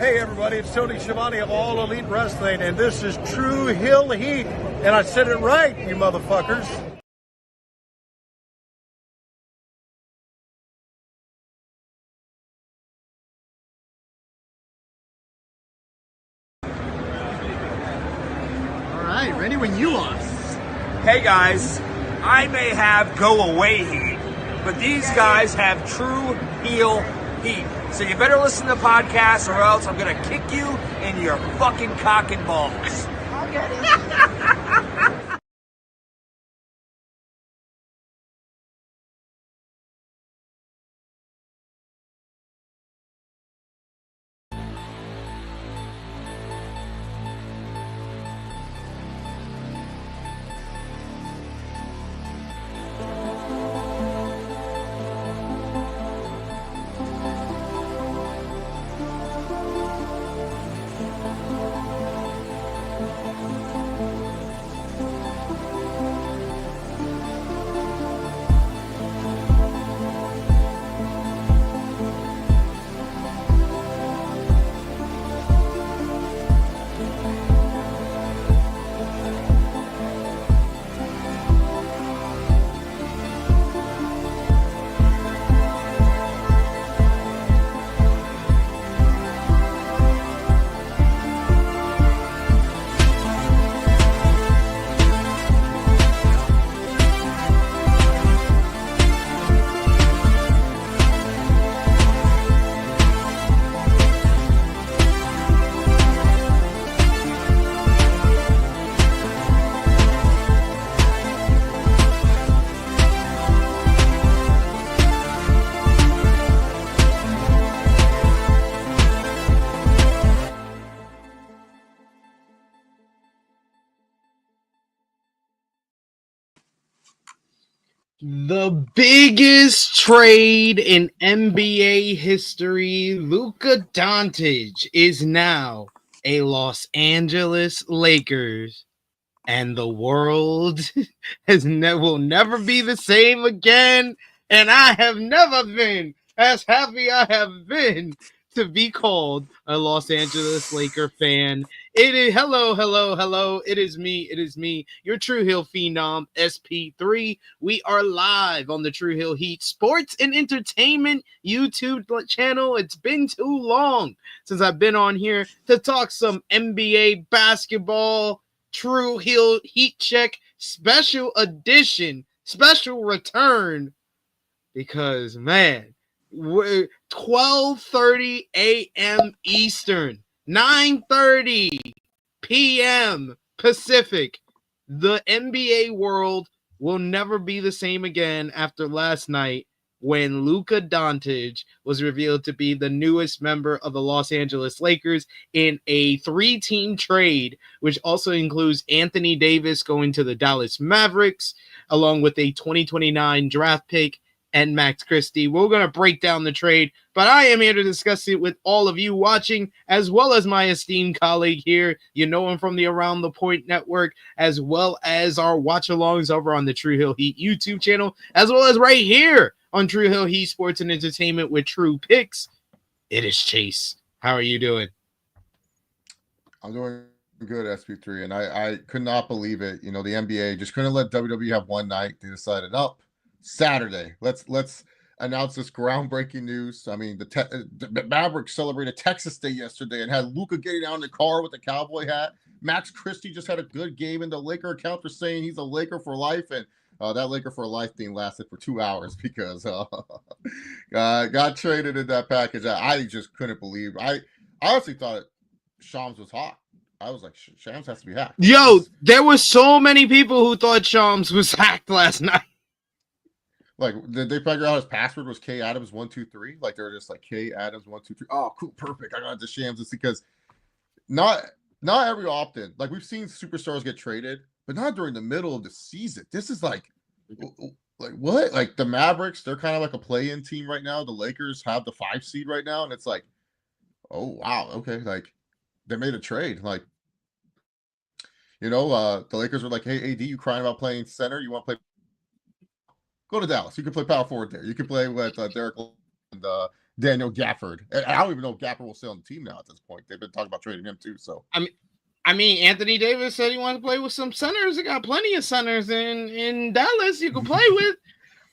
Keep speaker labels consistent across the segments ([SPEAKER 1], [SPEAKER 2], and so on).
[SPEAKER 1] Hey everybody, it's Tony Schiavone of All Elite Wrestling, and this is True Hill Heat, and I said it right, you motherfuckers.
[SPEAKER 2] All right, ready when you are.
[SPEAKER 3] Hey guys, I may have go away heat, but these guys have true heel heat. So you better listen to the podcast or else I'm gonna kick you in your fucking cock and balls.
[SPEAKER 4] I'll get it.
[SPEAKER 2] The biggest trade in NBA history, Luka Doncic is now a Los Angeles Lakers, and the world will never be the same again. And I have never been as happy I have been to be called a Los Angeles Laker fan. It is hello. It is me, your True Hill Phenom SP3. We are live on the True Hill Heat Sports and Entertainment YouTube channel. It's been too long since I've been on here to talk some NBA basketball. True Hill Heat Check special edition, special return, because man, 12:30 a.m. Eastern, 9:30 p.m. Pacific. The NBA world will never be the same again after last night when Luka Doncic was revealed to be the newest member of the Los Angeles Lakers in a 3-team trade, which also includes Anthony Davis going to the Dallas Mavericks, along with a 2029 draft pick and Max Christie. We're going to break down the trade, but I am here to discuss it with all of you watching, as well as my esteemed colleague here. You know him from the Around the Point Network, as well as our watch-alongs over on the True Hill Heat YouTube channel, as well as right here on True Hill Heat Sports and Entertainment with True Picks. It is Chase. How are you doing?
[SPEAKER 5] I'm doing good, SP3, and I could not believe it. You know, the NBA just couldn't let WWE have one night. They decided, Saturday, let's announce this groundbreaking news. I mean, the Mavericks celebrated Texas Day yesterday and had Luka getting out in the car with a cowboy hat. Max Christie just had a good game in the Laker account for saying he's a Laker for life, and that Laker for life thing lasted for 2 hours because got traded in that package. I just couldn't believe. I honestly thought Shams was hot. I was like, Shams has to be hacked.
[SPEAKER 2] Yo, there were so many people who thought Shams was hacked last night.
[SPEAKER 5] Like, did they figure out his password was K Adams 123? Like, they were just like K Adams 123. Oh, cool, perfect. I got the Shams. It's because not every often. Like, we've seen superstars get traded, but not during the middle of the season. This is like what? Like the Mavericks, they're kind of like a play-in team right now. The Lakers have the 5 seed right now, and it's like, oh wow, okay, like they made a trade. Like, you know, the Lakers were like, hey, AD, you crying about playing center? You want to play? Go to Dallas. You can play power forward there. You can play with Derek and Daniel Gafford. And I don't even know if Gafford will stay on the team now at this point. They've been talking about trading him too. So
[SPEAKER 2] I mean, Anthony Davis said he wanted to play with some centers. They got plenty of centers in Dallas you can play with.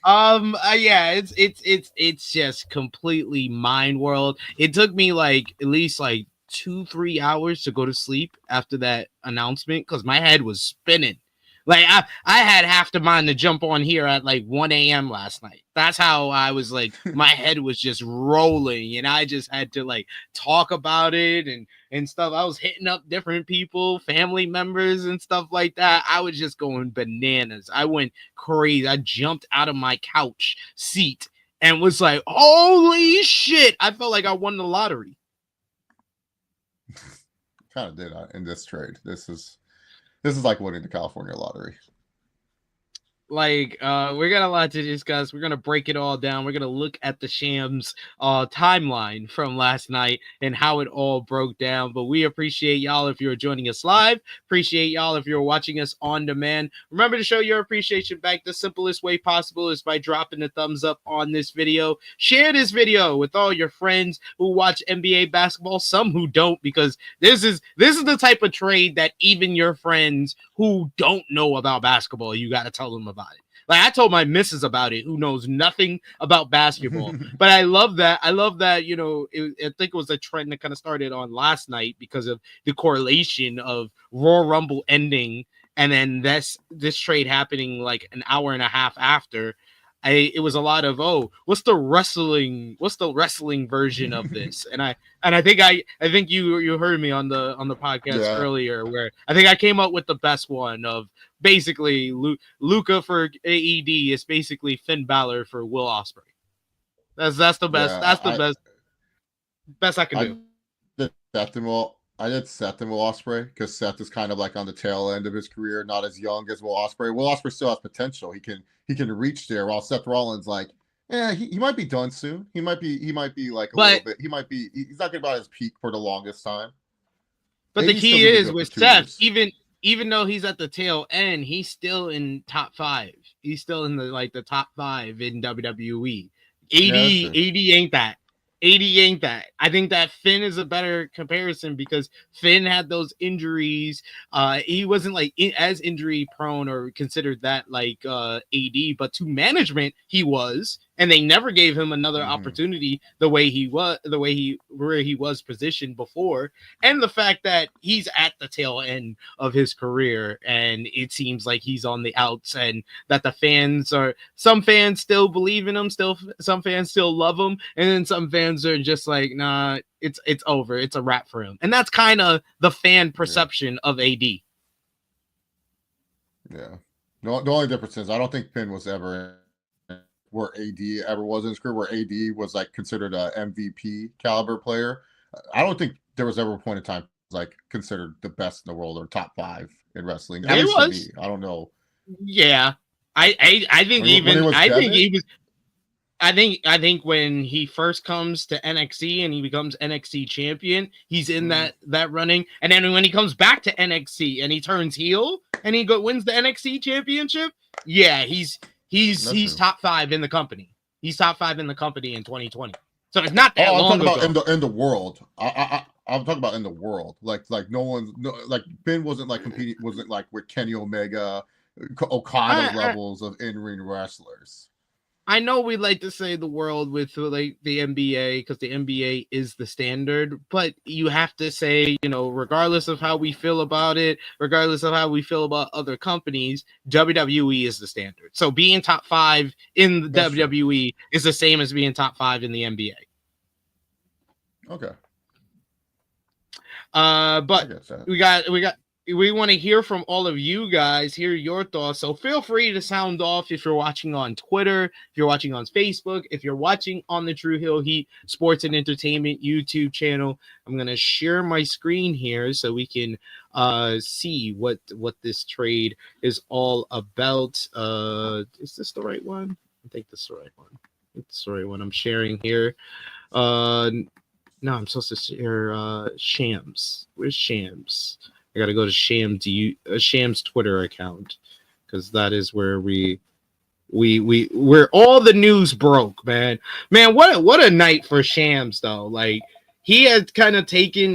[SPEAKER 2] Yeah, it's just completely mind world. It took me like at least like 2-3 hours to go to sleep after that announcement because my head was spinning. Like I had half the mind to jump on here at like 1 a.m. last night. That's how I was like, my head was just rolling and I just had to like talk about it and stuff. I was hitting up different people, family members and stuff like that. I was just going bananas. I went crazy. I jumped out of my couch seat and was like, holy shit. I felt like I won the lottery.
[SPEAKER 5] kind of did in this trade. This is like winning the California lottery.
[SPEAKER 2] Like, we got a lot to discuss. We're gonna break it all down. We're gonna look at the Shams timeline from last night and how it all broke down. But we appreciate y'all if you're joining us live. Appreciate y'all if you're watching us on demand. Remember to show your appreciation back. The simplest way possible is by dropping a thumbs up on this video. Share this video with all your friends who watch NBA basketball, some who don't, because this is the type of trade that even your friends who don't know about basketball, you got to tell them about it. Like I told my missus about it, who knows nothing about basketball. But I love that. You know, I think it was a trend that kind of started on last night because of the correlation of Royal Rumble ending and then this trade happening like an hour and a half after. It was a lot of, what's the wrestling version of this? And I think you heard me on the podcast earlier where I think I came up with the best one of basically Luka for AED is basically Finn Balor for Will Ospreay. That's the best. Yeah, that's the best I can do.
[SPEAKER 5] I did Seth and Will Ospreay because Seth is kind of like on the tail end of his career, not as young as Will Ospreay. Will Ospreay still has potential. He can reach there, while Seth Rollins, like, he might be done soon. He might be like a little bit. He's not going to be at his peak for the longest time.
[SPEAKER 2] But the key is with Seth, even though he's at the tail end, he's still in top 5. He's still in the top 5 in WWE. AD ain't that. 80 ain't that. I think that Finn is a better comparison because Finn had those injuries. He wasn't like as injury prone or considered that like AD, but to management he was, and they never gave him another opportunity where he was positioned before. And the fact that he's at the tail end of his career and it seems like he's on the outs, and that some fans still believe in him, some fans still love him, and then some fans are just like, nah, it's over, it's a wrap for him. And that's kind of the fan perception of AD.
[SPEAKER 5] Yeah. The only difference is I don't think Finn was ever where AD ever was in his career, where AD was like considered a MVP caliber player. I don't think there was ever a point in time like considered the best in the world or top 5 in wrestling. At least to me. I don't know.
[SPEAKER 2] Yeah. I think I think when he first comes to NXT and he becomes NXT champion, he's in that running. And then when he comes back to NXT and he turns heel and he wins the NXT championship, yeah, he's top 5 in the company. He's top 5 in the company in 2020. So it's not that long ago.
[SPEAKER 5] In the world. I'm talking about in the world. Like Ben wasn't like competing, wasn't like with Kenny Omega, Okada levels of in-ring wrestlers.
[SPEAKER 2] I know we like to say the world with like the NBA because the NBA is the standard, but you have to say, regardless of how we feel about it, regardless of how we feel about other companies, WWE is the standard. So being top 5 in the WWE is the same as being top 5 in the NBA.
[SPEAKER 5] Okay.
[SPEAKER 2] But we want to hear from all of you guys, hear your thoughts. So feel free to sound off if you're watching on Twitter, if you're watching on Facebook, if you're watching on the True Hill Heat Sports and Entertainment YouTube channel. I'm going to share my screen here so we can see what this trade is all about. Is this the right one? I think this is the right one. It's the right one I'm sharing here. No, I'm supposed to share Shams. Where's Shams? I gotta go to Sham's Twitter account because that is where we We're all the news broke, man. Man, what a night for Shams though. Like he had kind of taken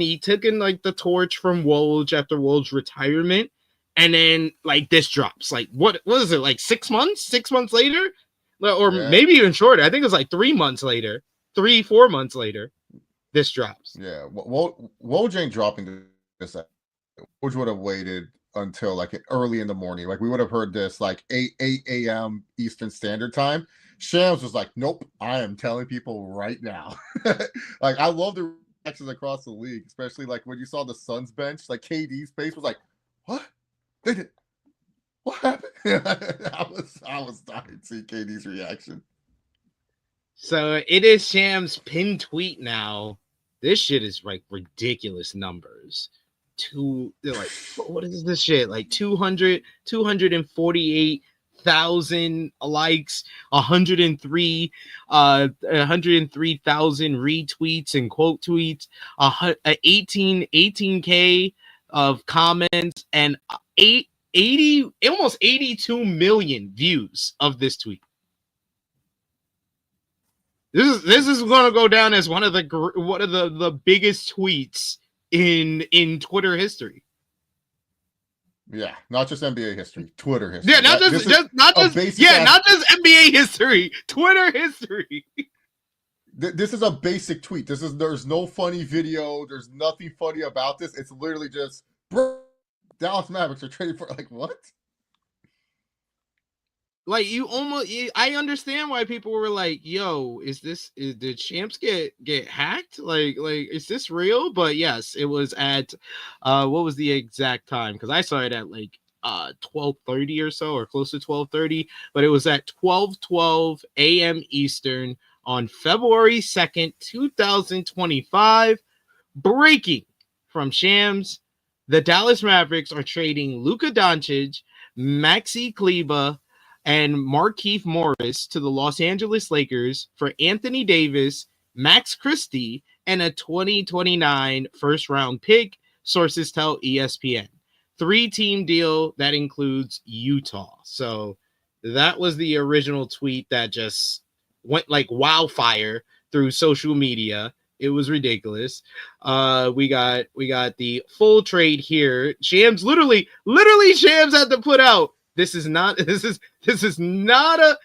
[SPEAKER 2] like the torch from Woj after Woj's retirement, and then like this drops. Like what is it, like 6 months? 6 months later? Or maybe even shorter. I think it was like 3 months later, 4 months later, this drops.
[SPEAKER 5] Yeah, Woj ain't dropping this. Woj would have waited until like early in the morning. Like we would have heard this like 8 a.m. Eastern Standard Time. Shams was like, nope, I am telling people right now. Like I love the reactions across the league, especially like when you saw the Suns bench, like KD's face was like, what? They did what happened? I was dying to see KD's reaction.
[SPEAKER 2] So it is Shams' pinned tweet now. This shit is like ridiculous numbers. Like what is this shit? Like 248,000 likes, 103,000 retweets and quote tweets, 18k of comments, and 80 almost 82 million views of this tweet. This is going to go down as one of the biggest tweets in Twitter history.
[SPEAKER 5] Yeah, not just NBA history, Twitter history.
[SPEAKER 2] Yeah, not just NBA history, Twitter history.
[SPEAKER 5] This is a basic tweet. There's no funny video. There's nothing funny about this. It's literally just Dallas Mavericks are trading for like what?
[SPEAKER 2] Like I understand why people were like, "Yo, did Champs get hacked? Like, is this real?" But yes, it was at, what was the exact time? Because I saw it at like 12:30 or so, or close to 12:30. But it was at 12:12 a.m. Eastern on February 2nd, 2025. Breaking from Shams: the Dallas Mavericks are trading Luka Doncic, Maxi Kleber, and Markieff Morris to the Los Angeles Lakers for Anthony Davis, Max Christie, and a 2029 first-round pick, sources tell ESPN. 3-team deal that includes Utah. So that was the original tweet that just went like wildfire through social media. It was ridiculous. We got the full trade here. Shams literally Shams had to put out, this is not a test. This is not a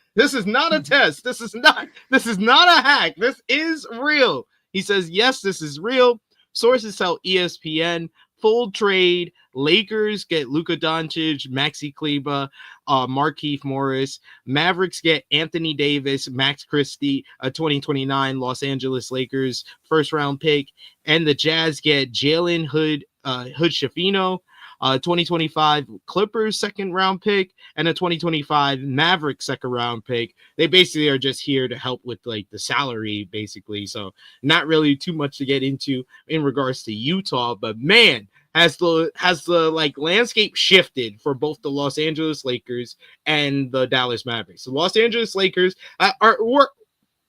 [SPEAKER 2] hack. This is real. He says, yes, this is real. Sources tell ESPN, full trade. Lakers get Luka Doncic, Maxi Kleber, Markieff Morris. Mavericks get Anthony Davis, Max Christie, a 2029 Los Angeles Lakers first round pick. And the Jazz get Jalen Hood Schifino, 2025 Clippers second round pick, and a 2025 Mavericks second round pick. They basically are just here to help with like the salary, basically. So not really too much to get into in regards to Utah, but man, has the like landscape shifted for both the Los Angeles Lakers and the Dallas Mavericks. The Los Angeles Lakers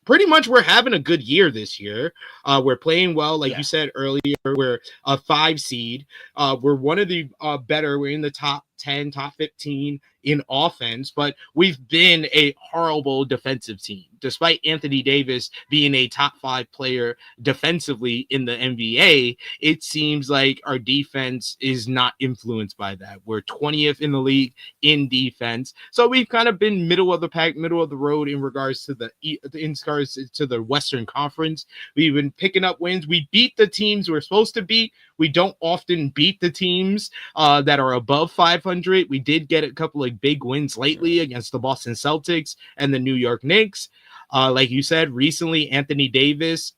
[SPEAKER 2] we're having a good year this year. We're playing well, like you said earlier. We're a 5 seed. We're one of the better. We're in the top 10, top 15 in offense, but we've been a horrible defensive team. Despite Anthony Davis being a top 5 player defensively in the NBA, it seems like our defense is not influenced by that. We're 20th in the league in defense. So we've kind of been middle of the pack, middle of the road in regards to the Western Conference. We've been picking up wins. We beat the teams we're supposed to beat. We don't often beat the teams that are above 500. We did get a couple of big wins lately against the Boston Celtics and the New York Knicks. Like you said, recently Anthony Davis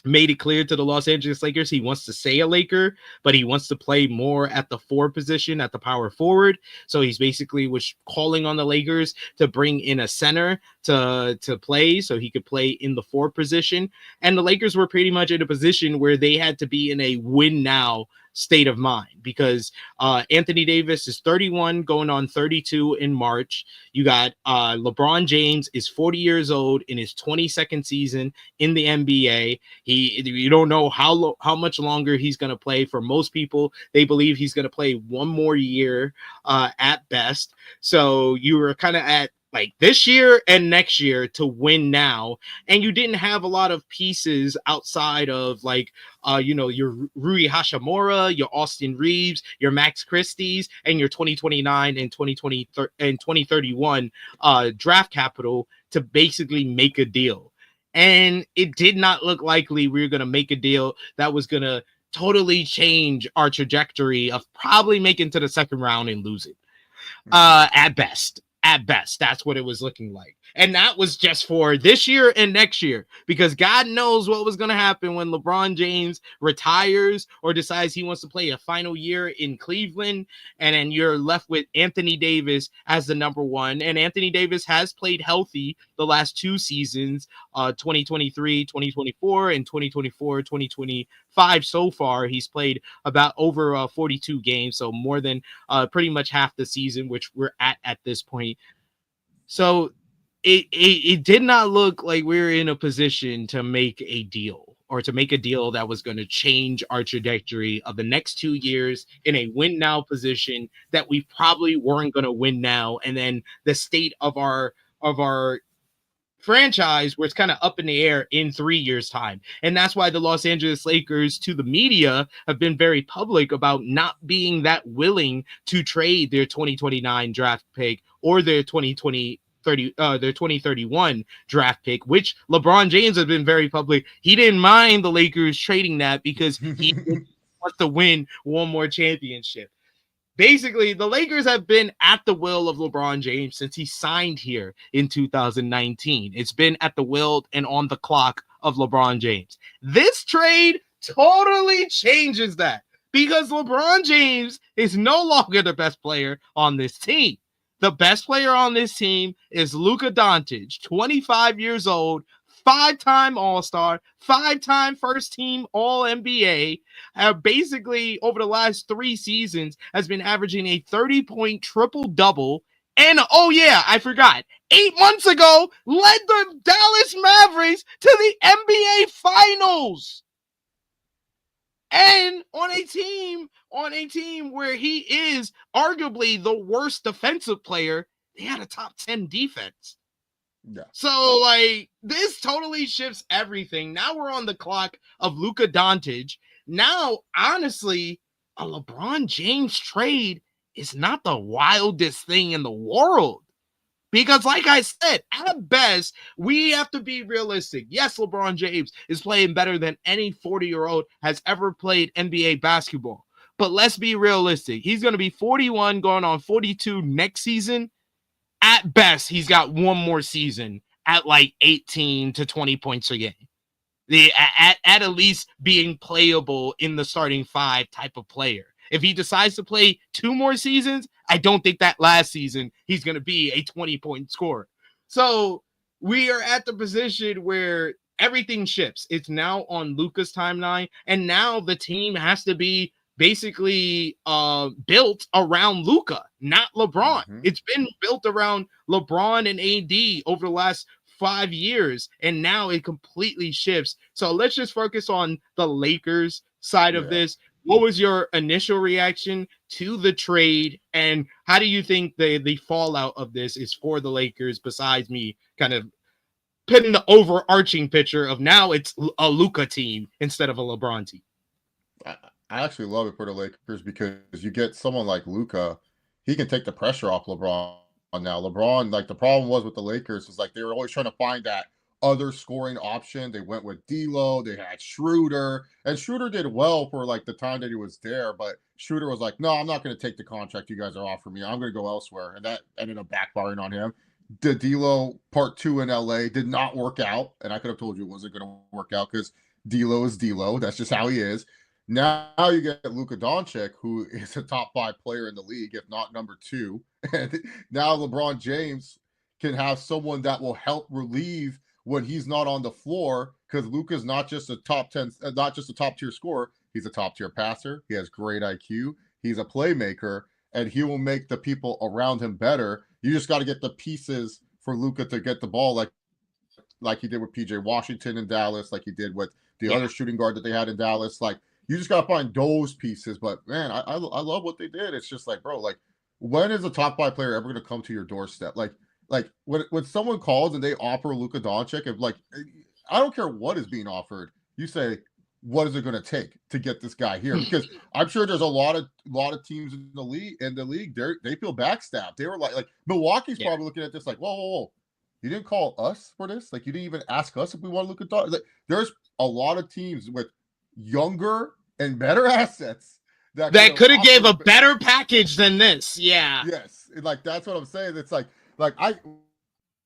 [SPEAKER 2] made it clear to the Los Angeles Lakers he wants to stay a Laker, but he wants to play more at the 4 position, at the power forward. So he's basically was calling on the Lakers to bring in a center to play so he could play in the 4 position. And the Lakers were pretty much in a position where they had to be in a win now state of mind, because Anthony Davis is 31 going on 32 in March. You got LeBron James is 40 years old in his 22nd season in the NBA. You don't know how much longer he's going to play. For most people, they believe he's going to play one more year at best. So you were kind of at like this year and next year to win now, and you didn't have a lot of pieces outside of like your Rui Hashimura, your Austin Reeves, your Max Christie's, and your 2029 and 2031 draft capital to basically make a deal. And it did not look likely we were going to make a deal that was going to totally change our trajectory of probably making to the second round and lose it. At best. At best, that's what it was looking like. And that was just for this year and next year, because God knows what was going to happen when LeBron James retires or decides he wants to play a final year in Cleveland. And then you're left with Anthony Davis as the number one. And Anthony Davis has played healthy the last 2 seasons, 2023, 2024, and 2024, 2025 so far. He's played about over 42 games, so more than pretty much half the season, which we're at this point. So it did not look like we were in a position to make a deal, or to make a deal that was going to change our trajectory of the next 2 years in a win now position that we probably weren't going to win now. And then the state of our franchise where it's kind of up in the air in 3 years' time. And that's why the Los Angeles Lakers, to the media, have been very public about not being that willing to trade their 2029 draft pick or their 2031 draft pick, which LeBron James has been very public. He didn't mind the Lakers trading that because he wants to win one more championship. Basically, the Lakers have been at the will of LeBron James since he signed here in 2019. It's been at the will and on the clock of LeBron James. This trade totally changes that, because LeBron James is no longer the best player on this team. The best player on this team is Luka Doncic, 25 years old, 5-time All-Star, 5-time first-team All-NBA, basically over the last 3 seasons has been averaging a 30-point triple-double. And, oh yeah, I forgot, 8 months ago, led the Dallas Mavericks to the NBA Finals. And on a team where he is arguably the worst defensive player, they had a top 10 defense.
[SPEAKER 5] Yeah.
[SPEAKER 2] So, like, this totally shifts everything. Now we're on the clock of Luka Doncic. Now, honestly, a LeBron James trade is not the wildest thing in the world. Because, like I said, at best, we have to be realistic. Yes, LeBron James is playing better than any 40-year-old has ever played NBA basketball. But let's be realistic. He's going to be 41 going on 42 next season. At best, he's got one more season at like 18 to 20 points a game. At least being playable in the starting 5 type of player. If he decides to play 2 more seasons, I don't think that last season he's going to be a 20-point scorer. So we are at the position where everything shifts. It's now on Luka's timeline, and now the team has to be basically built around Luka, not LeBron. Mm-hmm. It's been built around LeBron and AD over the last 5 years, and now it completely shifts. So let's just focus on the Lakers side of this. What was your initial reaction to the trade, and how do you think the fallout of this is for the Lakers, besides me kind of putting the overarching picture of now it's a Luka team instead of a LeBron team?
[SPEAKER 5] I actually love it for the Lakers because you get someone like Luka, he can take the pressure off LeBron now. LeBron, like, the problem was with the Lakers is like they were always trying to find that other scoring option. They went with D'Lo, they had Schroeder, and Schroeder did well for like the time that he was there, but Schroeder was like, no, I'm not going to take the contract you guys are offering me. I'm going to go elsewhere, and that ended up backfiring on him. The D'Lo part 2 in LA did not work out, and I could have told you it wasn't going to work out because D'Lo is D'Lo. That's just how he is. Now you get Luka Doncic, who is a top 5 player in the league, if not number 2. And now LeBron James can have someone that will help relieve when he's not on the floor, because Luka's not just a top 10, not just a top tier scorer. He's a top tier passer. He has great IQ. He's a playmaker, and he will make the people around him better. You just got to get the pieces for Luka to get the ball, like he did with PJ Washington in Dallas, like he did with the other shooting guard that they had in Dallas. Like, you just got to find those pieces. But man, I love what they did. It's just like, bro, like, when is a top 5 player ever going to come to your doorstep? Like, like when someone calls and they offer Luka Doncic, if like I don't care what is being offered, you say, what is it going to take to get this guy here? Because I'm sure there's a lot of teams in the league they feel backstabbed. They were like Milwaukee's probably looking at this like, whoa. You didn't call us for this? Like you didn't even ask us if we want Luka Doncic. Like, there's a lot of teams with younger and better assets
[SPEAKER 2] that could have gave a better package than this. Yeah.
[SPEAKER 5] Yes. Like that's what I'm saying. It's like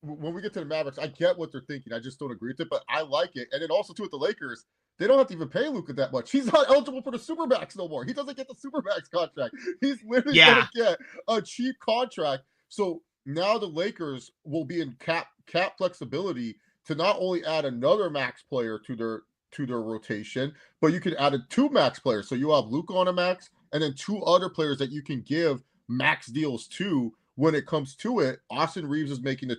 [SPEAKER 5] when we get to the Mavericks, I get what they're thinking. I just don't agree with it, but I like it. And then also too with the Lakers, they don't have to even pay Luka that much. He's not eligible for the Supermax no more. He doesn't get the Supermax contract. He's literally going to get a cheap contract. So now the Lakers will be in cap flexibility to not only add another max player to their rotation, but you can add 2 max players. So you have Luka on a max, and then 2 other players that you can give max deals to. When it comes to it, Austin Reeves is making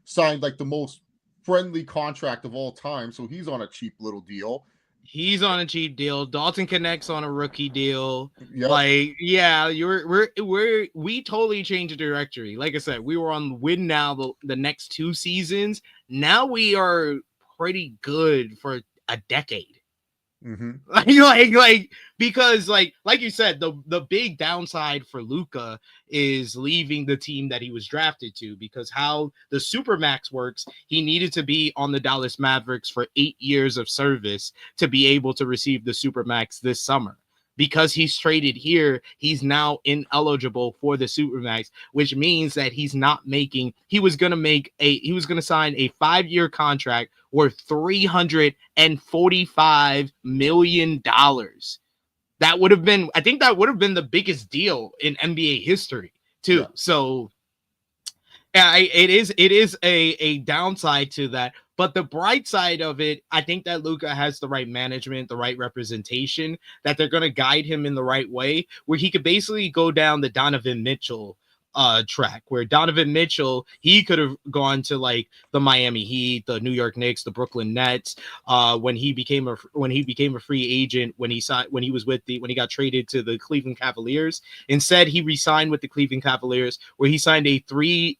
[SPEAKER 5] signed like the most friendly contract of all time, so he's on a cheap little deal.
[SPEAKER 2] He's on a cheap deal. Dalton Connect's on a rookie deal. Yep. Like, yeah, we totally changed the trajectory. Like I said, we were on win now the next 2 seasons. Now we are pretty good for a decade. Like because like you said, the big downside for Luka is leaving the team that he was drafted to, because how the Supermax works, he needed to be on the Dallas Mavericks for 8 years of service to be able to receive the Supermax this summer. Because he's traded here, he's now ineligible for the Supermax, which means that he was going to sign a 5-year contract worth $345 million. That would have been the biggest deal in NBA history too. Yeah. So it is a downside to that. But the bright side of it, I think that Luka has the right management, the right representation, that they're going to guide him in the right way, where he could basically go down the Donovan Mitchell track, where Donovan Mitchell, he could have gone to like the Miami Heat, the New York Knicks, the Brooklyn Nets, when he became a free agent, when he got traded to the Cleveland Cavaliers. Instead, he re-signed with the Cleveland Cavaliers, where he signed a three-year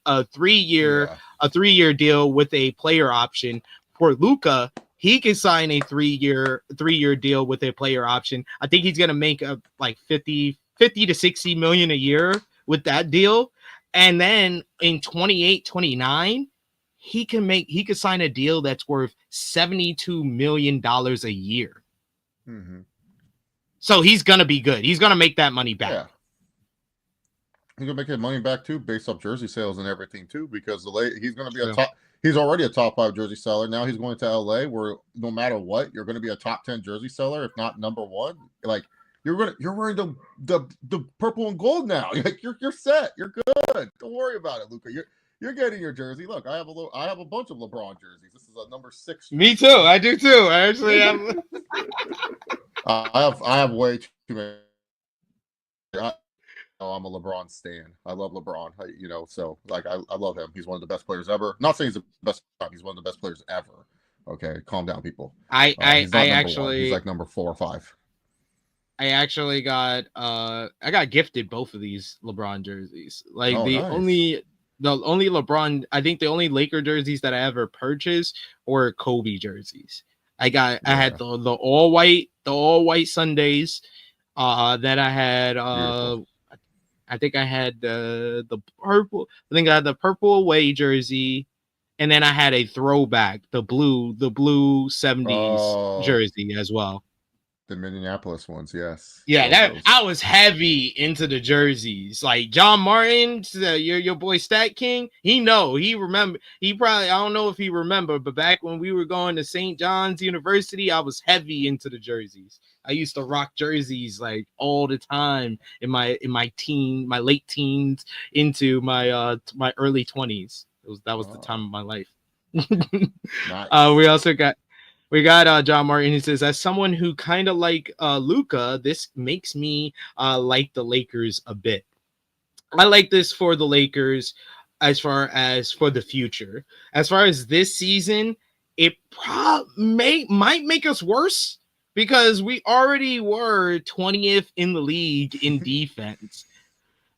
[SPEAKER 2] deal with a player option. For Luka, he can sign a three-year deal with a player option. I think he's gonna make like 50 to 60 million a year with that deal. And then in 28, 29, he could sign a deal that's worth $72 million a year. Mm-hmm. So he's going to be good. He's going to make that money back.
[SPEAKER 5] Yeah. He's going to make that money back too, based off jersey sales and everything too, because he's going to be he's already a top 5 jersey seller. Now he's going to LA, where no matter what, you're going to be a top 10 jersey seller, if not number 1. Like, you're wearing the purple and gold now. Like you're set. You're good. Don't worry about it, Luka. You're getting your jersey. Look, I have a bunch of LeBron jerseys. This is a number 6.
[SPEAKER 2] Me too. I do too. I actually have.
[SPEAKER 5] I have way too many. I'm a LeBron stan. I love LeBron. So like I love him. He's one of the best players ever. Not saying he's the best. He's one of the best players ever. Okay, calm down, people.
[SPEAKER 2] I actually
[SPEAKER 5] he's like number 4 or 5.
[SPEAKER 2] I actually got gifted both of these LeBron jerseys. Like
[SPEAKER 5] nice.
[SPEAKER 2] only LeBron, I think the only Laker jerseys that I ever purchased were Kobe jerseys. I had the all white Sundays. Then I had I think I had the purple. I think I had the purple away jersey, and then I had a throwback, the blue 70s jersey as well.
[SPEAKER 5] The Minneapolis ones, yes.
[SPEAKER 2] Yeah, I was heavy into the jerseys. Like John Martin, your boy Stat King, he remember. He probably, I don't know if he remember, but back when we were going to St. John's University, I was heavy into the jerseys. I used to rock jerseys like all the time in my late teens into my my early 20s. That was the time of my life. Nice. We got John Martin. He says, as someone who kind of like Luka, this makes me like the Lakers a bit. I like this for the Lakers as far as for the future. As far as this season, it might make us worse because we already were 20th in the league in defense.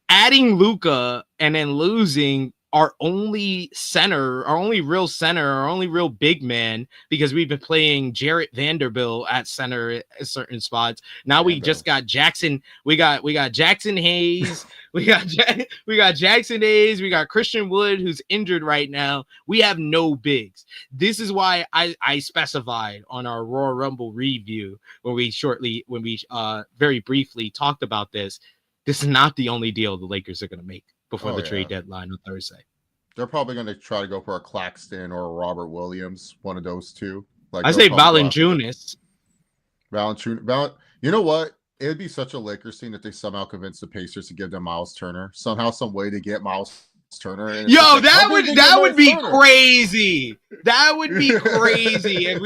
[SPEAKER 2] Adding Luka and then losing our only center, our only real center, our only real big man, because we've been playing Jarrett Vanderbilt at center at certain spots. Now we just got Jackson. We got Jackson Hayes. we got Jackson Hayes. We got Christian Wood, who's injured right now. We have no bigs. This is why I specified on our Royal Rumble review when we very briefly talked about this. This is not the only deal the Lakers are going to make before the trade deadline on Thursday.
[SPEAKER 5] They're probably going to try to go for a Claxton or a Robert Williams, one of those two. Like
[SPEAKER 2] I say Valanciunas.
[SPEAKER 5] Valanciunas. You know what? It would be such a Lakers thing that they somehow convince the Pacers to give them Miles Turner. Somehow, some way to get Miles Turner. And
[SPEAKER 2] yo, that would be crazy. That would be crazy. If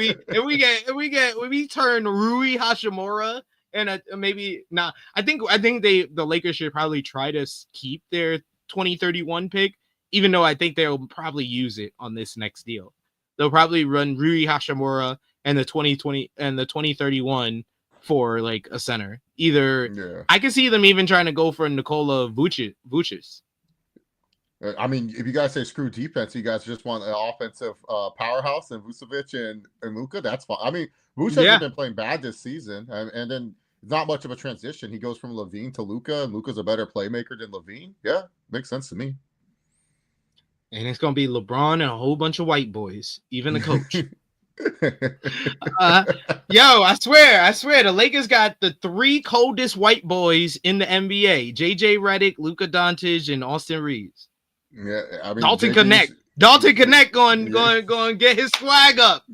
[SPEAKER 2] we turn Rui Hashimura and maybe not. I think the Lakers should probably try to keep their 2031 pick, even though I think they'll probably use it on this next deal. They'll probably run Rui Hashimura and the 2020 and the 2031 for like a center. I can see them even trying to go for Nikola Vucic.
[SPEAKER 5] I mean, if you guys say screw defense, you guys just want an offensive powerhouse and Vucevic and Luka, that's fine. I mean, Vucevic hasn't been playing bad this season, and then not much of a transition. He goes from Levine to Luka, and Luka's a better playmaker than Levine. Yeah, makes sense to me.
[SPEAKER 2] And it's going to be LeBron and a whole bunch of white boys, even the coach. Yo, I swear, the Lakers got the 3 coldest white boys in the NBA: JJ Redick, Luka Doncic, and Austin Reeves.
[SPEAKER 5] Yeah, I mean,
[SPEAKER 2] Dalton Connect going to get his swag up.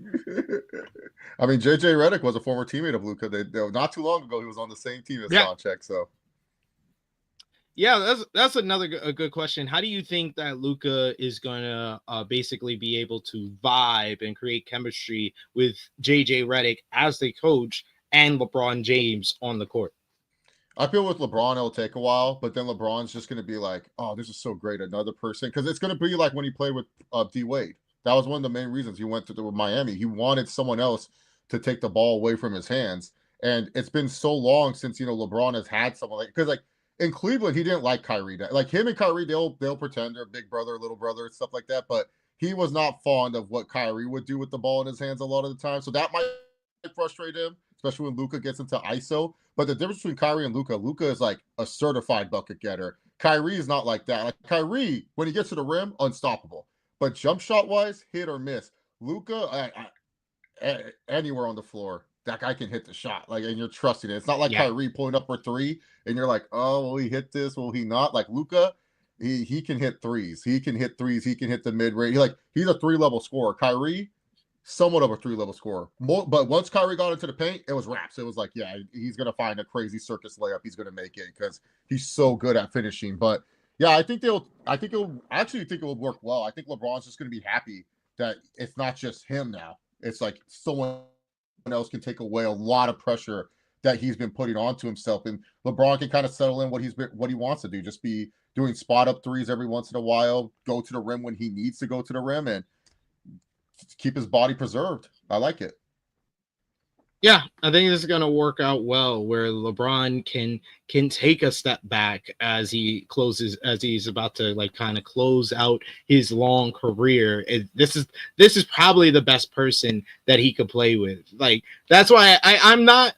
[SPEAKER 5] I mean, JJ Redick was a former teammate of Luka. Not too long ago, he was on the same team as Doncic. So,
[SPEAKER 2] yeah, that's a good question. How do you think that Luka is going to basically be able to vibe and create chemistry with JJ Redick as the coach and LeBron James on the court?
[SPEAKER 5] I feel with LeBron, it'll take a while, but then LeBron's just going to be like, oh, this is so great. Another person. Because it's going to be like when he played with D Wade. That was one of the main reasons he went to Miami. He wanted someone else to take the ball away from his hands. And it's been so long since, LeBron has had someone like, because like in Cleveland, he didn't like Kyrie. Like him and Kyrie, they'll pretend they're big brother, little brother, and stuff like that. But he was not fond of what Kyrie would do with the ball in his hands a lot of the time. So that might frustrate him, especially when Luka gets into ISO. But the difference between Kyrie and Luka is like a certified bucket getter. Kyrie is not like that. Like Kyrie, when he gets to the rim, unstoppable. But jump shot wise, hit or miss. Luka, anywhere on the floor, that guy can hit the shot. Like, and you're trusting it. It's not like Kyrie pulling up for 3, and you're like, oh, will he hit this? Will he not? Like Luka, he can hit threes. He can hit threes. He can hit the mid range. He's a 3-level scorer. Kyrie, somewhat of a 3-level scorer. But once Kyrie got into the paint, it was wraps. It was like, yeah, he's gonna find a crazy circus layup. He's gonna make it because he's so good at finishing. But yeah, I think it will work well. I think LeBron's just gonna be happy that it's not just him now. It's like someone else can take away a lot of pressure that he's been putting onto himself, and LeBron can kind of settle in what he wants to do. Just be doing spot up threes every once in a while, go to the rim when he needs to go to the rim, and keep his body preserved. I like it.
[SPEAKER 2] Yeah, I think this is going to work out well, where LeBron can take a step back as he's about to like kind of close out his long career. This is probably the best person that he could play with. Like that's why I'm not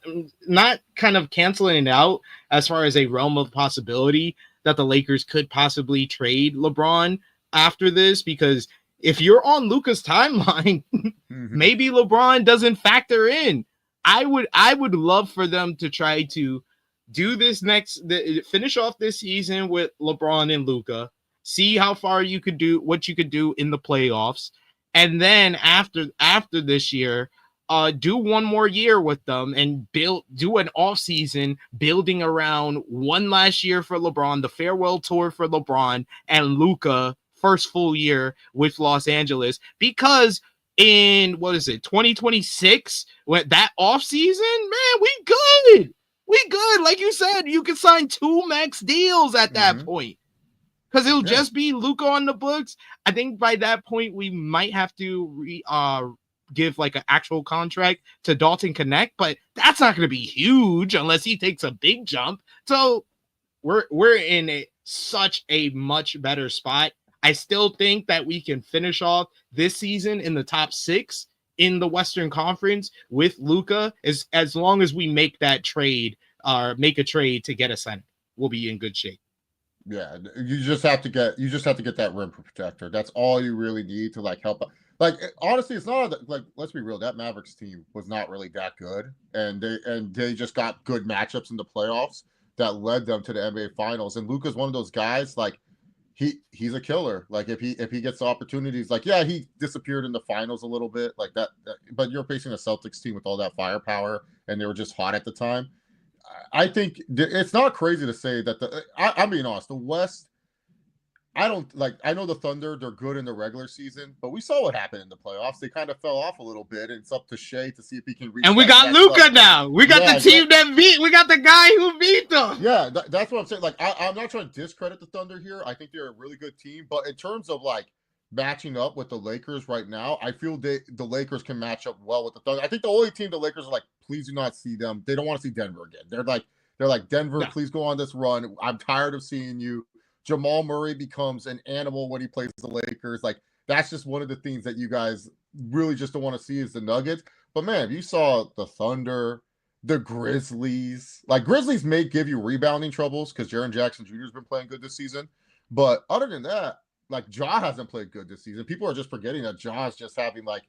[SPEAKER 2] kind of canceling it out as far as a realm of possibility that the Lakers could possibly trade LeBron after this, because if you're on Luka's timeline, maybe LeBron doesn't factor in. I would love for them to try to do this finish off this season with LeBron and Luka, see how far you could do, what you could do in the playoffs, and then after this year, do one more year with them and do an off season building around one last year for LeBron, the farewell tour for LeBron and Luka, first full year with Los Angeles, because in 2026, when that off season, man, we good. Like you said, you can sign 2 max deals at that point, because it'll just be Luka on the books. I think by that point we might have to give like an actual contract to Dalton Connect, but that's not going to be huge unless he takes a big jump. So we're in such a much better spot. I still think that we can finish off this season in the top 6 in the Western Conference with Luka, as long as we make that trade, make a trade to get a center. We'll be in good shape.
[SPEAKER 5] Yeah, you just have to get that rim protector. That's all you really need to like help. Like honestly, it's not like, let's be real. That Mavericks team was not really that good, and they just got good matchups in the playoffs that led them to the NBA Finals. And Luka's one of those guys. Like he's a killer. Like if he gets opportunities, like yeah, he disappeared in the finals a little bit, like that. But you're facing a Celtics team with all that firepower, and they were just hot at the time. I think it's not crazy to say that I'm being honest. The West, I don't like. I know the Thunder; they're good in the regular season, but we saw what happened in the playoffs. They kind of fell off a little bit, and it's up to Shea to see if he can reach.
[SPEAKER 2] And we got Luka now. We got the team that beat. We got the guy who beat them.
[SPEAKER 5] Yeah, that's what I'm saying. Like, I'm not trying to discredit the Thunder here. I think they're a really good team, but in terms of like matching up with the Lakers right now, I feel the Lakers can match up well with the Thunder. I think the only team the Lakers are like, please do not see them. They don't want to see Denver again. They're like Denver, no. Please go on this run. I'm tired of seeing you. Jamal Murray becomes an animal when he plays the Lakers. Like, that's just one of the things that you guys really just don't want to see is the Nuggets. But man, you saw the Thunder, the Grizzlies. Like, Grizzlies may give you rebounding troubles because Jaren Jackson Jr. has been playing good this season. But other than that, like, Ja hasn't played good this season. People are just forgetting that Ja is just having like,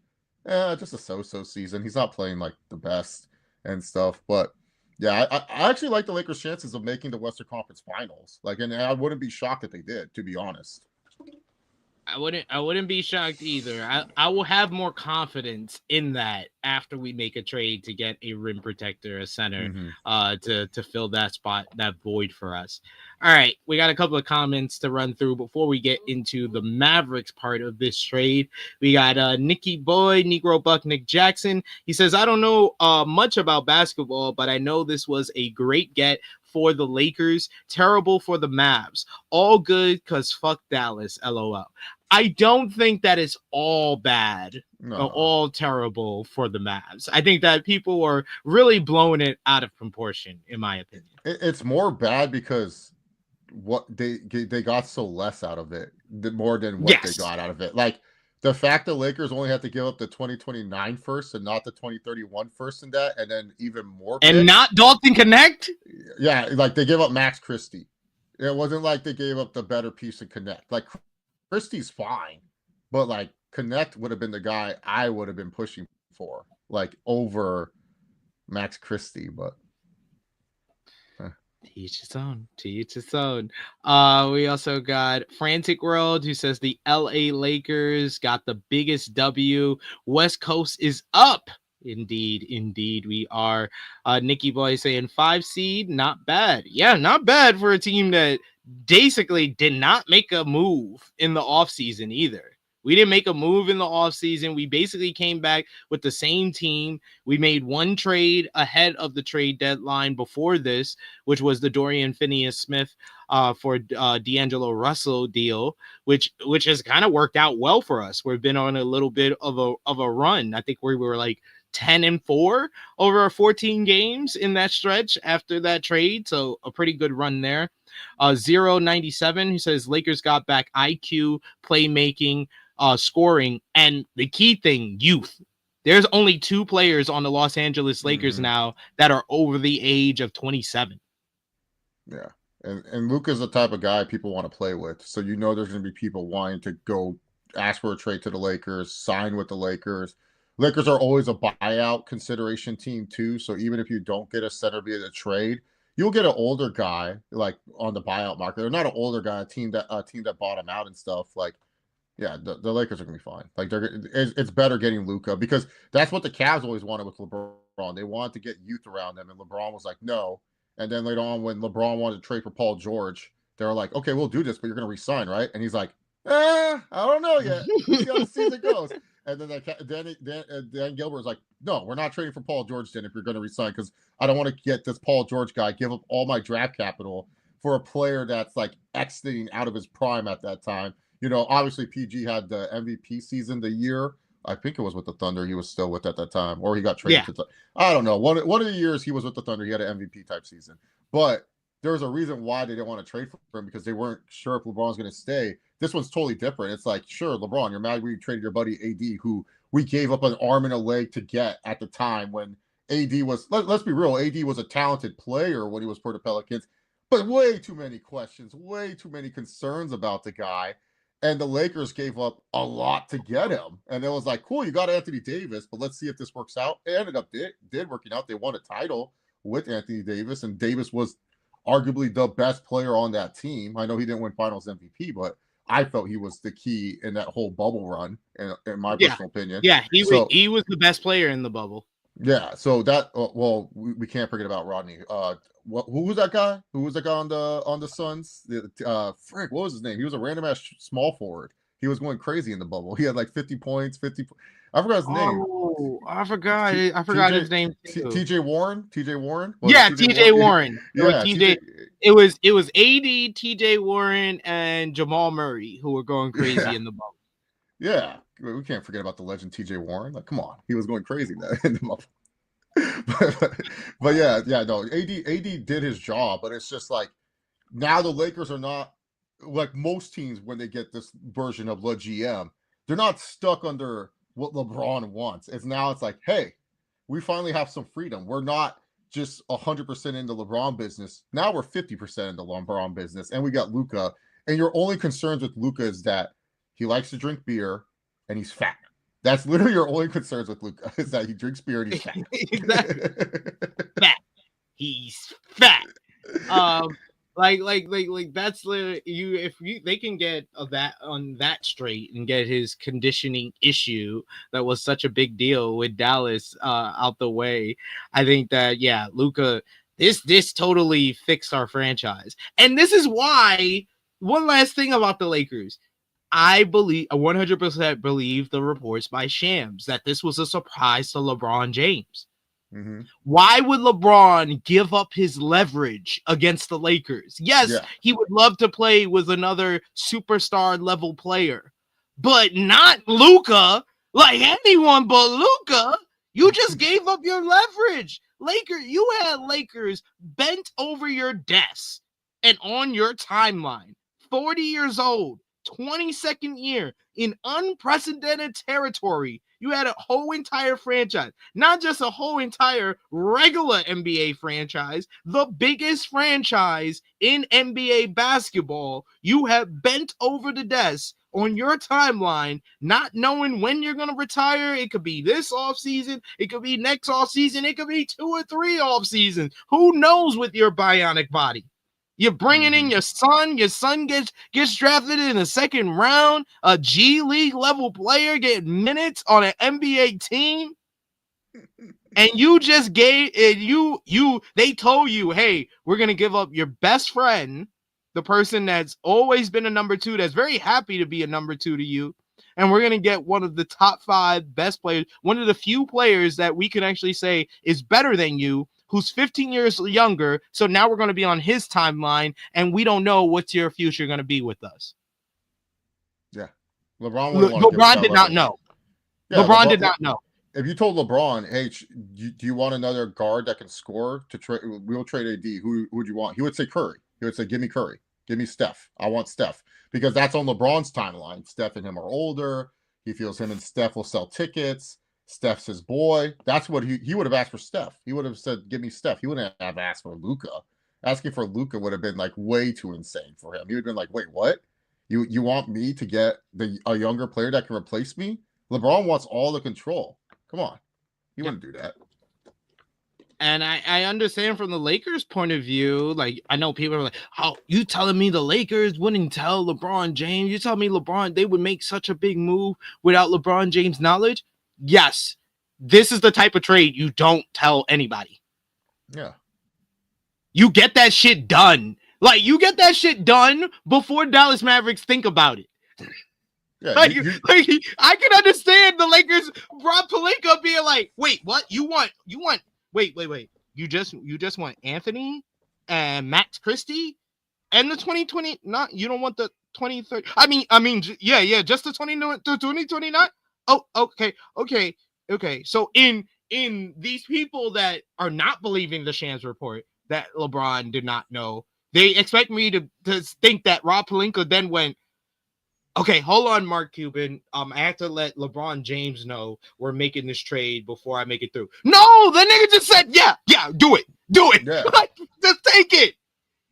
[SPEAKER 5] just a so-so season. He's not playing like the best and stuff. But yeah, I actually like the Lakers' chances of making the Western Conference Finals. Like, and I wouldn't be shocked if they did, to be honest.
[SPEAKER 2] I wouldn't be shocked either. I will have more confidence in that after we make a trade to get a rim protector, a center, to fill that spot, that void for us. All right, we got a couple of comments to run through before we get into the Mavericks part of this trade. We got Nicky Boy, Negro Buck, Nick Jackson. He says, I don't know much about basketball, but I know this was a great get for the Lakers, terrible for the Mavs. All good because fuck Dallas, LOL. I don't think that it's all bad, all terrible for the Mavs. I think that people are really blowing it out of proportion, in my opinion.
[SPEAKER 5] It's more bad because what they got so less out of it, more than what they got out of it. Like, the fact that Lakers only had to give up the 2029 first and not the 2031 first in that, and then even more picks.
[SPEAKER 2] And not Dalton Connect?
[SPEAKER 5] Yeah, like they gave up Max Christie. It wasn't like they gave up the better piece of Connect. Like, Christie's fine, but like Connect would have been the guy I would have been pushing for, like over Max Christie, but
[SPEAKER 2] to each his own. We also got Frantic World, who says the LA Lakers got the biggest W. West Coast is up. Indeed, we are. Nicky Boy saying 5 seed, not bad. Yeah, not bad for a team that basically did not make a move in the offseason either. We didn't make a move in the offseason. We basically came back with the same team. We made one trade ahead of the trade deadline before this, which was the Dorian Finney-Smith for D'Angelo Russell deal, which has kind of worked out well for us. We've been on a little bit of a run. I think we were like 10-4 over our 14 games in that stretch after that trade. So a pretty good run there. 097, who says Lakers got back IQ, playmaking, scoring, and the key thing, youth. There's only 2 players on the Los Angeles Lakers now that are over the age of 27.
[SPEAKER 5] Yeah. And Luka's the type of guy people want to play with. So there's going to be people wanting to go ask for a trade to the Lakers, sign with the Lakers. Lakers are always a buyout consideration team too. So even if you don't get a center via the trade, you'll get an older guy like on the buyout market. Or not an older guy, a team that bought him out and stuff. Like, yeah, the Lakers are gonna be fine. Like, it's better getting Luka because that's what the Cavs always wanted with LeBron. They wanted to get youth around them, and LeBron was like, no. And then later on, when LeBron wanted to trade for Paul George, they were like, okay, we'll do this, but you're gonna resign, right? And he's like, I don't know yet. We'll see how the season goes. And then Dan Gilbert was like, no, we're not trading for Paul George then if you're going to resign because I don't want to get this Paul George guy, give up all my draft capital for a player that's like exiting out of his prime at that time. Obviously PG had the MVP season the year. I think it was with the Thunder he was still with at that time, or he got traded to I don't know. One of the years he was with the Thunder, he had an MVP type season. But there's a reason why they didn't want to trade for him because they weren't sure if LeBron was going to stay. This one's totally different. It's like, sure, LeBron, you're mad we traded your buddy AD, who we gave up an arm and a leg to get at the time when AD was, let's be real, AD was a talented player when he was for the Pelicans, but way too many questions, way too many concerns about the guy. And the Lakers gave up a lot to get him. And it was like, cool, you got Anthony Davis, but let's see if this works out. It ended up did working out. They won a title with Anthony Davis, and Davis was arguably the best player on that team. I know he didn't win Finals MVP, but I felt he was the key in that whole bubble run, in my personal opinion.
[SPEAKER 2] Yeah, he was the best player in the bubble.
[SPEAKER 5] Yeah, so that we can't forget about Rodney. Who was that guy? Who was that guy on the Suns? Frick, what was his name? He was a random ass small forward. He was going crazy in the bubble. He had like 50 points, 50. I forgot his name.
[SPEAKER 2] Oh, I forgot his name.
[SPEAKER 5] TJ Warren. TJ Warren.
[SPEAKER 2] Yeah, TJ Warren.
[SPEAKER 5] Yeah,
[SPEAKER 2] it was AD, TJ Warren, and Jamal Murray who were going crazy in the bubble.
[SPEAKER 5] Yeah, we can't forget about the legend TJ Warren. Like, come on, he was going crazy in the bubble. but yeah, no. AD did his job, but it's just like now the Lakers are not like most teams when they get this version of the GM. They're not stuck under what LeBron wants. It's like, hey, we finally have some freedom. We're not just 100% in the LeBron business. Now we're 50% in the LeBron business, and we got Luka. And your only concerns with Luka is that he likes to drink beer and he's fat. That's literally your only concerns with Luka is that he drinks beer and he's fat.
[SPEAKER 2] Exactly. Fat. He's fat. Like that's literally they can get that straight and get his conditioning issue that was such a big deal with Dallas out the way. I think that Luka, this totally fixed our franchise. And this is why, one last thing about the Lakers. I 100% believe the reports by Shams that this was a surprise to LeBron James. Mm-hmm. Why would LeBron give up his leverage against the Lakers? Yes, he would love to play with another superstar level player, but not Luka. Like anyone but Luka. You just gave up your leverage. You had Lakers bent over your desk and on your timeline. 40 years old. 22nd year in unprecedented territory. You had a whole entire franchise, not just a whole entire regular NBA franchise, the biggest franchise in NBA basketball. You have bent over the desk on your timeline, not knowing when you're going to retire. It could be this offseason. It could be next offseason. It could be 2 or 3 off seasons. Who knows with your bionic body? You're bringing in your son. Your son gets drafted in the second round. A G League level player getting minutes on an NBA team, and you just gave it. They told you, hey, we're gonna give up your best friend, the person that's always been a number 2, that's very happy to be a number 2 to you, and we're gonna get one of the top 5 best players, one of the few players that we can actually say is better than you, who's 15 years younger. So now we're going to be on his timeline, and we don't know what's your future going to be with us. Yeah. LeBron did not know. Yeah, LeBron did not know.
[SPEAKER 5] If you told LeBron, hey, do you want another guard that can score to trade? We'll trade AD. Who would you want? He would say Curry. He would say, give me Curry. Give me Steph. I want Steph. Because that's on LeBron's timeline. Steph and him are older. He feels him and Steph will sell tickets. Steph's his boy. That's what he would have asked for Steph. He would have said, give me Steph. He wouldn't have asked for Luka. Asking for Luka would have been like way too insane for him. He would have been like, wait, what? You want me to get a younger player that can replace me? LeBron wants all the control. Come on. He wouldn't do that.
[SPEAKER 2] And I understand from the Lakers' point of view, like, I know people are like, oh, you telling me the Lakers wouldn't tell LeBron James? You tell me they would make such a big move without LeBron James' knowledge? Yes, this is the type of trade you don't tell anybody.
[SPEAKER 5] Yeah.
[SPEAKER 2] You get that shit done. Like, you get that shit done before Dallas Mavericks think about it. Yeah, I can understand the Lakers, Rob Pelinka being like, wait, what? You want, wait. You just want Anthony and Max Christie and the 2020, you don't want the 2030. I mean, just the 2029. Oh, okay. So in these people that are not believing the Shams report that LeBron did not know, They expect me to think that Rob Pelinka then went, okay, hold on, Mark Cuban. I have to let LeBron James know we're making this trade before I make it through. No, the nigga just said, yeah, do it.
[SPEAKER 5] Yeah.
[SPEAKER 2] Like, just take it.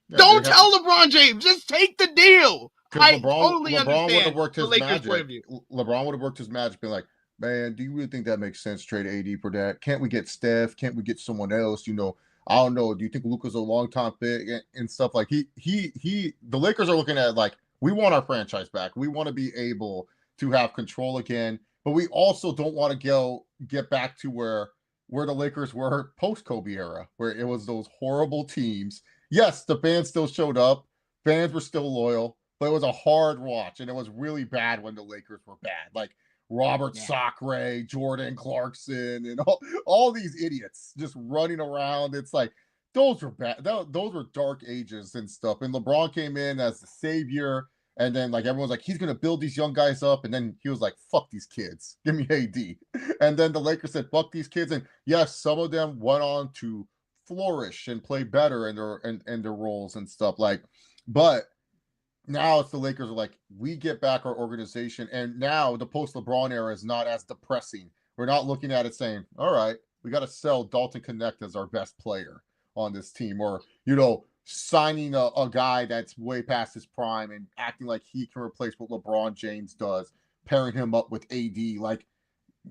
[SPEAKER 5] Yeah,
[SPEAKER 2] Don't tell LeBron James. Just take the deal. I totally
[SPEAKER 5] LeBron would have
[SPEAKER 2] understand
[SPEAKER 5] worked
[SPEAKER 2] the
[SPEAKER 5] his
[SPEAKER 2] Lakers' point of
[SPEAKER 5] magic.
[SPEAKER 2] view.
[SPEAKER 5] LeBron would have worked his magic, being like, man, do you really think that makes sense? Trade AD for that? Can't we get Steph? Can't we get someone else? You know, I don't know. Do you think Luka's a long time fit and stuff like the Lakers are looking at like, we want our franchise back. We want to be able to have control again, but we also don't want to get back to where the Lakers were post Kobe era, where it was those horrible teams. Yes, the fans still showed up. Fans were still loyal, but it was a hard watch, and it was really bad when the Lakers were bad. Like Robert Sacre, Jordan Clarkson, and all these idiots just running around. It's like those were bad. Those were dark ages and stuff. And LeBron came in as the savior, and then like everyone's like, he's gonna build these young guys up, and then he was like, "Fuck these kids, give me AD." And then the Lakers said, "Fuck these kids," and yes, some of them went on to flourish and play better in their roles and stuff like, but now it's the Lakers are like, we get back our organization, and now the post LeBron era is not as depressing. We're not looking at it saying, all right, we got to sell Dalton Connect as our best player on this team, or signing a guy that's way past his prime and acting like he can replace what LeBron James does, pairing him up with AD. Like,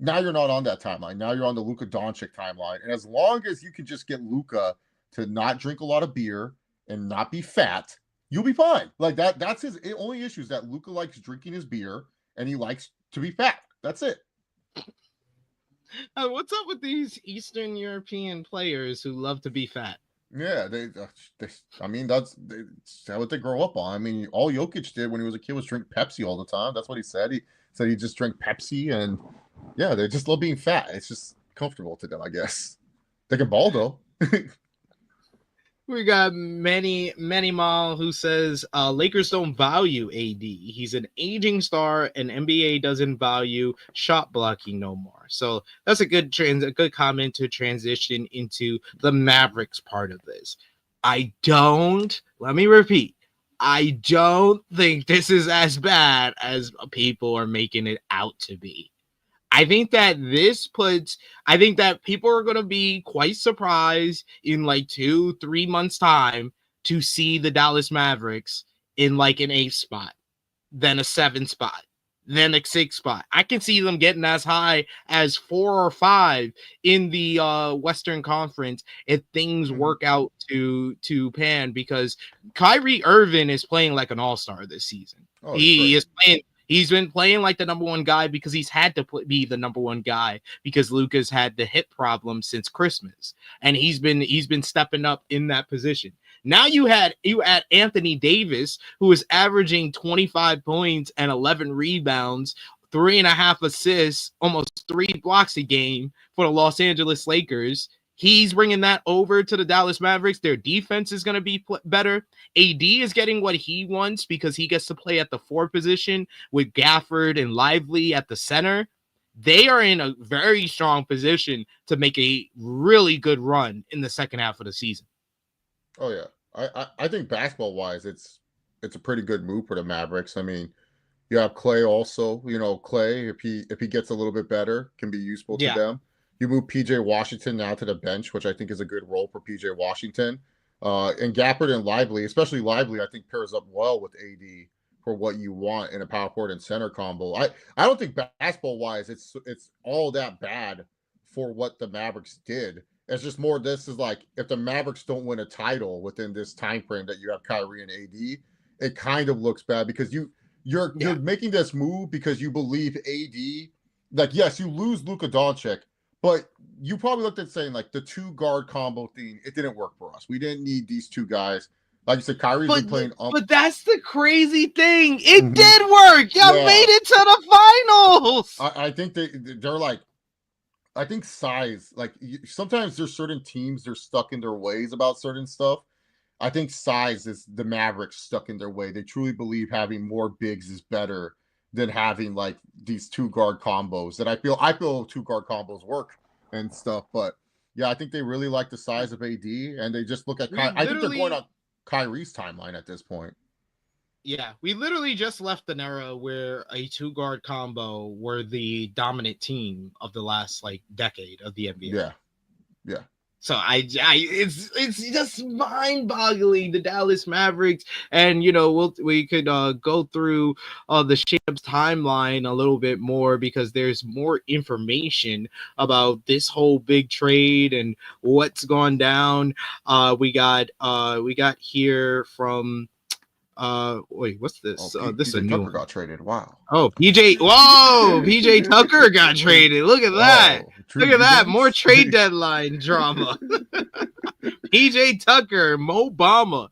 [SPEAKER 5] now you're not on that timeline. Now you're on the Luka Doncic timeline. And as long as you can just get Luka to not drink a lot of beer and not be fat, you'll be fine. Like that's his only issue, is that Luka likes drinking his beer and he likes to be fat. That's it.
[SPEAKER 2] What's up with these Eastern European players who love to be fat?
[SPEAKER 5] Yeah, they I mean, that's what they grow up on. I mean, all Jokic did when he was a kid was drink Pepsi all the time. That's what he said. He said he just drank Pepsi, and yeah, they just love being fat. It's just comfortable to them, I guess. They can ball though.
[SPEAKER 2] We got Manny Mal who says Lakers don't value AD. He's an aging star, and NBA doesn't value shot blocking no more. So that's a good comment to transition into the Mavericks part of this. Let me repeat, I don't think this is as bad as people are making it out to be. I think that people are going to be quite surprised in like 2-3 months time to see the Dallas Mavericks in like an 8th spot, then a 7th spot, then a 6th spot. I can see them getting as high as 4 or 5 in the Western Conference if things work out to pan, because Kyrie Irving is playing like an all-star this season.
[SPEAKER 5] Oh,
[SPEAKER 2] he is playing. He's been playing like the number one guy because he's had to be the number one guy because Luka's had the hip problem since Christmas, and he's been stepping up in that position. Now you add Anthony Davis, who is averaging 25 points and 11 rebounds, 3.5 assists, almost 3 blocks a game for the Los Angeles Lakers. He's bringing that over to the Dallas Mavericks. Their defense is going to be better. AD is getting what he wants because he gets to play at the 4 position with Gafford and Lively at the center. They are in a very strong position to make a really good run in the second half of the season.
[SPEAKER 5] Oh yeah, I think basketball wise, it's a pretty good move for the Mavericks. I mean, you have Clay also. Clay, if he gets a little bit better, can be useful to them. You move PJ Washington now to the bench, which I think is a good role for PJ Washington. And Gafford and Lively, especially Lively, I think pairs up well with AD for what you want in a power forward and center combo. I don't think basketball wise it's all that bad for what the Mavericks did. It's just more, this is like, if the Mavericks don't win a title within this time frame that you have Kyrie and AD, it kind of looks bad because you're making this move because you believe AD, like, yes, you lose Luka Doncic, but you probably looked at saying, like, the 2-guard combo thing, it didn't work for us. We didn't need these 2 guys. Like you said, Kyrie's been playing.
[SPEAKER 2] But that's the crazy thing. It did work. Y'all made it to the finals.
[SPEAKER 5] I think they're like, I think size, like, sometimes there's certain teams, they're stuck in their ways about certain stuff. I think size is the Mavericks stuck in their way. They truly believe having more bigs is better than having like these 2-guard combos that I feel 2-guard combos work and stuff. But yeah, I think they really like the size of AD, and they just look at I think they're going on. Kyrie's timeline at this point.
[SPEAKER 2] Yeah, we literally just left an era where a two-guard combo were the dominant team of the last like decade of the NBA.
[SPEAKER 5] Yeah. Yeah.
[SPEAKER 2] So it's just mind-boggling, the Dallas Mavericks, and we could go through the Shams timeline a little bit more because there's more information about this whole big trade and what's gone down. We got here from wait, what's this? This is a new
[SPEAKER 5] Tucker
[SPEAKER 2] one.
[SPEAKER 5] got traded. Wow.
[SPEAKER 2] Oh, PJ Tucker got traded. Look at that. Look at that. More trade deadline drama. PJ Tucker, Mo Bama.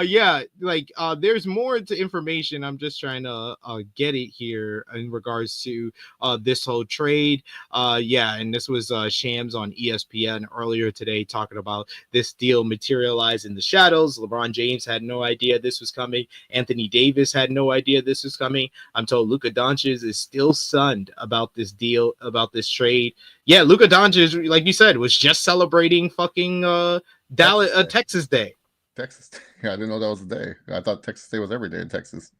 [SPEAKER 2] Yeah, like there's more to information. I'm just trying to get it here in regards to this whole trade. Yeah, and this was Shams on ESPN earlier today talking about this deal materialized in the shadows. LeBron James had no idea this was coming. Anthony Davis had no idea this was coming. I'm told Luka Doncic is still stunned about this deal, about this trade. Yeah, Luka Doncic, like you said, was just celebrating fucking Texas Day.
[SPEAKER 5] Texas Day. Yeah, I didn't know that was a day. I thought Texas Day was every day in Texas.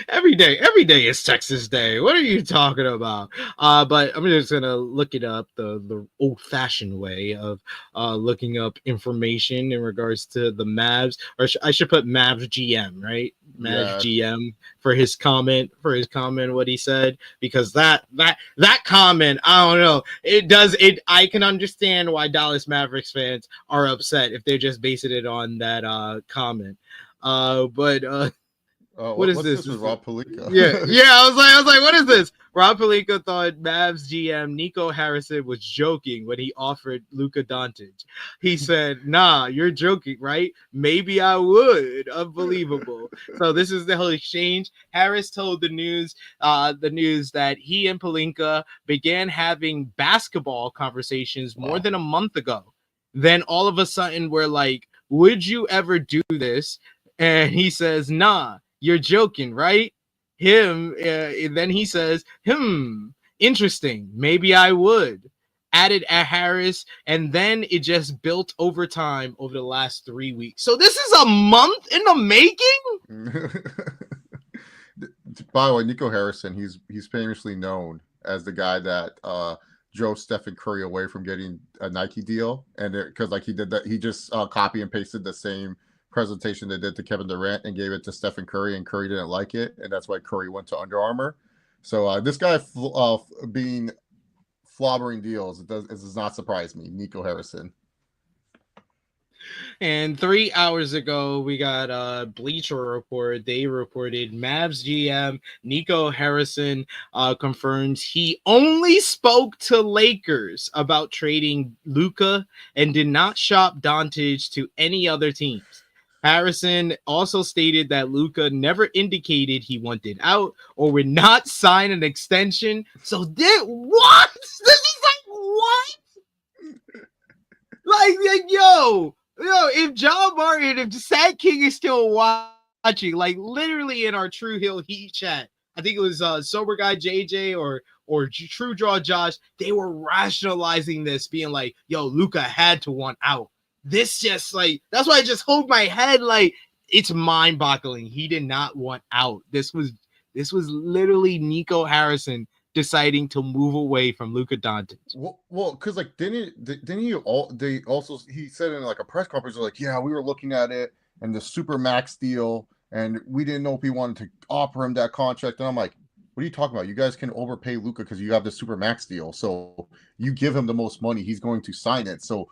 [SPEAKER 2] Every day is Texas Day. What are you talking about? But I'm just gonna look it up the old-fashioned way of looking up information in regards to the Mavs, or I should put Mavs GM, right? Mavs GM for his comment, what he said, because that comment, I don't know, I can understand why Dallas Mavericks fans are upset if they're just basing it on that comment. What is this?
[SPEAKER 5] This is Rob Pelinka.
[SPEAKER 2] Yeah. I was like, what is this? Rob Pelinka thought Mavs GM Nico Harrison was joking when he offered Luka Doncic. He said, "Nah, you're joking, right? Maybe I would." Unbelievable. So this is the whole exchange. Harris told the news that he and Pelinka began having basketball conversations more than a month ago. Then all of a sudden, we're like, "Would you ever do this?" And he says, "Nah. You're joking, right?" Then he says, interesting. Maybe I would. Added at Harris, and then it just built over time over the last 3 weeks. So this is a month in the making?
[SPEAKER 5] By the way, Nico Harrison, he's famously known as the guy that drove Stephen Curry away from getting a Nike deal, and because like he did that, he just copy and pasted the same presentation they did to Kevin Durant and gave it to Stephen Curry, and Curry didn't like it, and that's why Curry went to Under Armour. So this guy being flobbering deals, it does not surprise me. Nico Harrison.
[SPEAKER 2] And 3 hours ago, we got a Bleacher Report. They reported Mavs GM Nico Harrison confirms he only spoke to Lakers about trading Luka and did not shop Doncic to any other teams. Harrison also stated that Luka never indicated he wanted out or would not sign an extension. So what? This is like what? Like yo, if John Martin, if Sad King is still watching, like literally in our True Hill Heat chat, I think it was Sober Guy JJ or True Draw Josh, they were rationalizing this, being like, yo, Luka had to want out. This just like, that's why I just hold my head, like it's mind-boggling. He did not want out. This was literally Nico Harrison deciding to move away from Luka Doncic.
[SPEAKER 5] Well, because like he said in like a press conference, like, yeah, we were looking at it and the super max deal, and we didn't know if we wanted to offer him that contract. And I'm like, what are you talking about? You guys can overpay Luka because you have the super max deal. So you give him the most money, he's going to sign it. So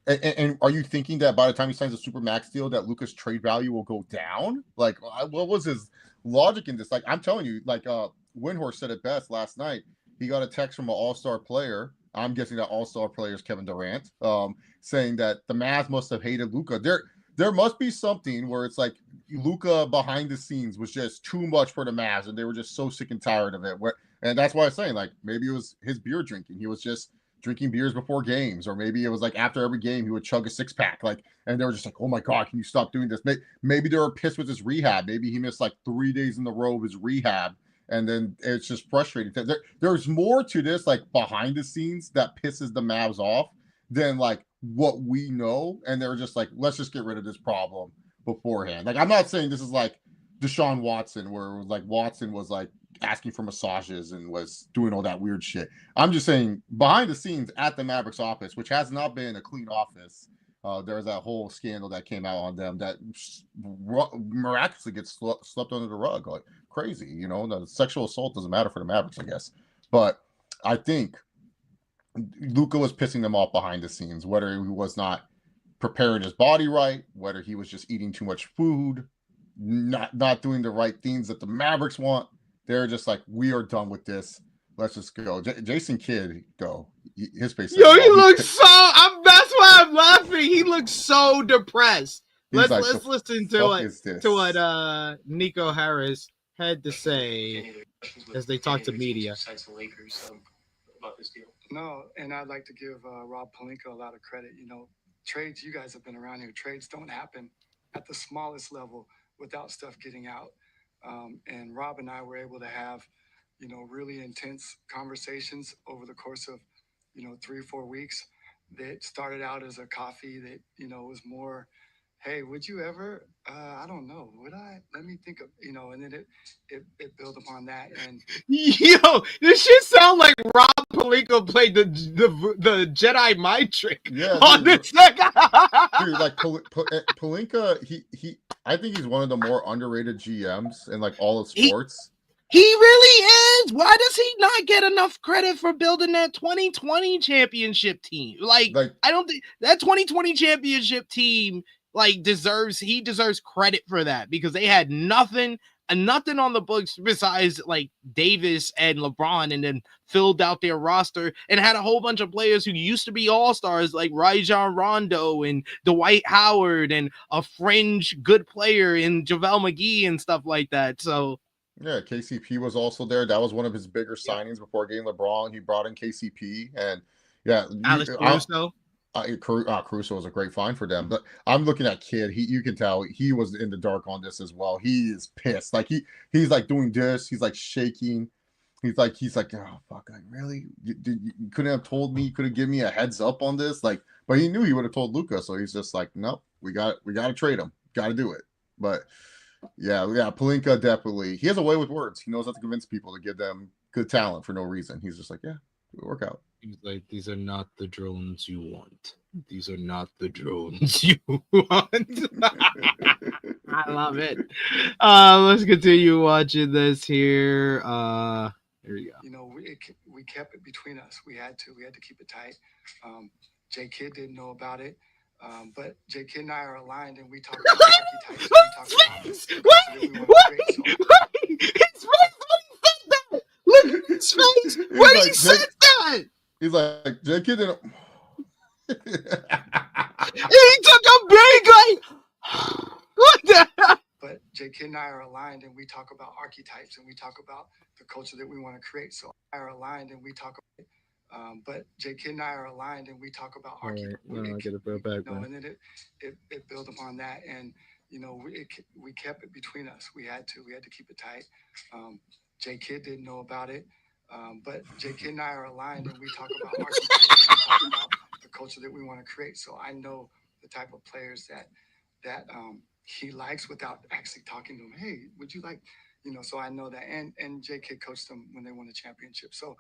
[SPEAKER 5] and are you thinking that by the time he signs a super max deal that Luka's trade value will go down? Like, what was his logic in this? Like, I'm telling you, like Windhorst said it best last night. He got a text from an all-star player. I'm guessing that all-star player is Kevin Durant, saying that the Mavs must have hated Luka. There must be something where it's like Luka behind the scenes was just too much for the Mavs, and they were just so sick and tired of it. And that's why I'm saying, like, maybe it was his beer drinking. He was just drinking beers before games, or maybe it was like after every game he would chug a 6-pack, like, and they were just like, oh my god, can you stop doing this? Maybe they were pissed with his rehab. Maybe he missed like 3 days in a row of his rehab, and then it's just frustrating. There's more to this, like behind the scenes, that pisses the Mavs off than like what we know. And they're just like, let's just get rid of this problem beforehand. Like, I'm not saying this is like Deshaun Watson, where it was like Watson was like asking for massages and was doing all that weird shit. I'm just saying behind the scenes at the Mavericks office, which has not been a clean office. There was that whole scandal that came out on them that miraculously gets swept under the rug, like crazy. You know, the sexual assault doesn't matter for the Mavericks, I guess. But I think Luka was pissing them off behind the scenes, whether he was not preparing his body right, whether he was just eating too much food, not doing the right things that the Mavericks want. They're just like, we are done with this. Let's just go. Jason Kidd, go. His face.
[SPEAKER 2] Yo, he looks so. That's why I'm laughing. He looks so depressed. Let's listen to what Nico Harris had to say as they talk to media.
[SPEAKER 6] No, and I'd like to give Rob Pelinka a lot of credit. You know, trades, you guys have been around here. Trades don't happen at the smallest level without stuff getting out. And Rob and I were able to have, you know, really intense conversations over the course of, you know, 3 or 4 weeks that started out as a coffee that, you know, was more, hey, would you ever, I don't know, would I? Let me think of, you know, and then it built upon that. And
[SPEAKER 2] yo, this shit sound like Rob Pelinka played the Jedi mind trick on this second.
[SPEAKER 5] Dude, like Pelinka, he I think he's one of the more underrated GMs in like all of sports.
[SPEAKER 2] He really is. Why does he not get enough credit for building that 2020 championship team? Like I don't think that 2020 championship team deserves credit for that, because they had nothing on the books besides like Davis and LeBron, and then filled out their roster and had a whole bunch of players who used to be all-stars like Rajon Rondo and Dwight Howard and a fringe good player in JaVale McGee and stuff like that. So
[SPEAKER 5] yeah, KCP was also there. That was one of his bigger signings before getting LeBron. He brought in KCP, and yeah,
[SPEAKER 2] Alex Caruso.
[SPEAKER 5] Caruso was a great find for them. But I'm looking at Kidd. You can tell he was in the dark on this as well. He is pissed. Like he's like doing this. He's like shaking. He's like, oh fuck! Like really? You couldn't have told me. You could have given me a heads up on this. Like, but he knew he would have told Luka. So he's just like, nope. We got to trade him. Got to do it. But yeah. Pelinka definitely. He has a way with words. He knows how to convince people to give them good talent for no reason. He's just like, yeah, it'll work out.
[SPEAKER 2] He's like, these are not the drones you want. These are not the drones you want. I love it. Let's continue watching this here. Here we go.
[SPEAKER 6] You know, we kept it between us. We had to keep it tight. J Kidd didn't know about it. But J Kidd and I are aligned, and we talk about archetypes.
[SPEAKER 2] His face when he said that.
[SPEAKER 5] He's like, J Kidd didn't.
[SPEAKER 2] He took a big what the hell?
[SPEAKER 6] But J Kidd and I are aligned, and we talk about archetypes, and we talk about the culture that we want to create. So I are aligned, and we talk about. But J Kidd and I are aligned, and we talk about archetypes.
[SPEAKER 2] I get it back, man.
[SPEAKER 6] And then it built upon that, and you know, we kept it between us. We had to keep it tight. J Kidd didn't know about it. But J Kidd and I are aligned, and we talk about archetypes, and we talk about the culture that we want to create. So I know the type of players that he likes without actually talking to him. Hey, would you like, you know? So I know that, and J Kidd coached them when they won the championship. So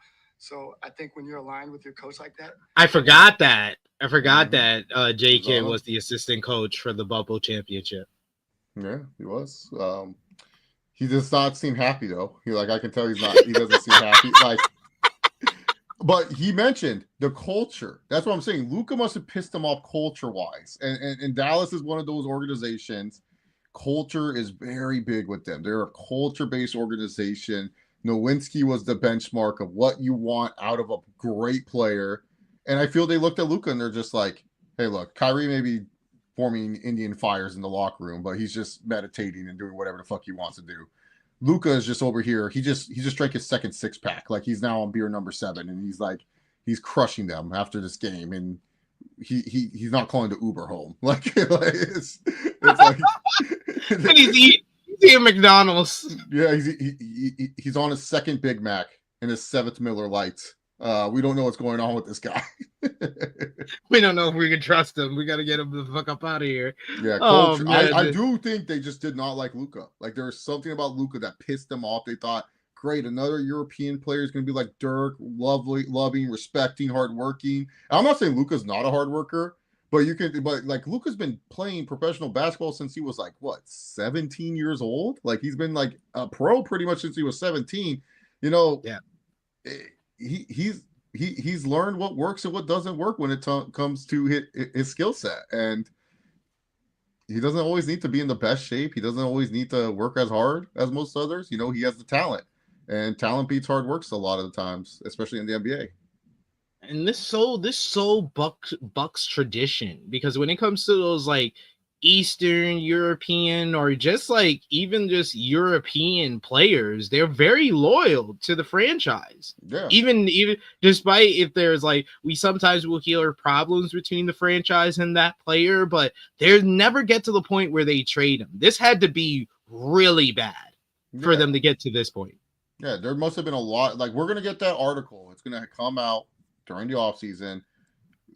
[SPEAKER 6] I think when you're aligned with your coach like that,
[SPEAKER 2] I forgot that J Kidd was the assistant coach for the Bubble championship.
[SPEAKER 5] Yeah, he was. He does not seem happy though. I can tell he's not. He doesn't seem happy. But he mentioned the culture. That's what I'm saying. Luka must have pissed him off culture-wise. And Dallas is one of those organizations. Culture is very big with them. They're a culture-based organization. Nowinski was the benchmark of what you want out of a great player. And I feel they looked at Luka and they're just like, hey, look, Kyrie may be forming Indian fires in the locker room, but he's just meditating and doing whatever the fuck he wants to do. Luka is just over here. He just drank his second 6-pack. Like he's now on beer number 7, and he's crushing them after this game, and he's not calling the Uber home. It's like
[SPEAKER 2] and he's eating McDonald's.
[SPEAKER 5] Yeah, he's on his second Big Mac and his 7th Miller Lite. We don't know what's going on with this guy.
[SPEAKER 2] We don't know if we can trust him. We got to get him the fuck up out of here.
[SPEAKER 5] Yeah,
[SPEAKER 2] Oh,
[SPEAKER 5] culture.
[SPEAKER 2] man.
[SPEAKER 5] I do think they just did not like Luka. Like there was something about Luka that pissed them off. They thought, great, another European player is going to be like Dirk, loving, respecting, hardworking. And I'm not saying Luka's not a hard worker, but like Luka's been playing professional basketball since he was like 17 years old. Like he's been like a pro pretty much since he was 17. You know,
[SPEAKER 2] yeah.
[SPEAKER 5] He's learned what works and what doesn't work when it comes to his skill set, and he doesn't always need to be in the best shape. He doesn't always need to work as hard as most others. You know, he has the talent, and talent beats hard work a lot of the times, especially in the NBA.
[SPEAKER 2] And this Bucks tradition, because when it comes to those like Eastern European or just like even just European players, they're very loyal to the franchise.
[SPEAKER 5] Yeah.
[SPEAKER 2] Even despite if there's like we sometimes will hear problems between the franchise and that player, but they never get to the point where they trade him. This had to be really bad for them to get to this point.
[SPEAKER 5] Yeah, there must have been a lot. Like we're gonna get that article. It's gonna come out during the offseason.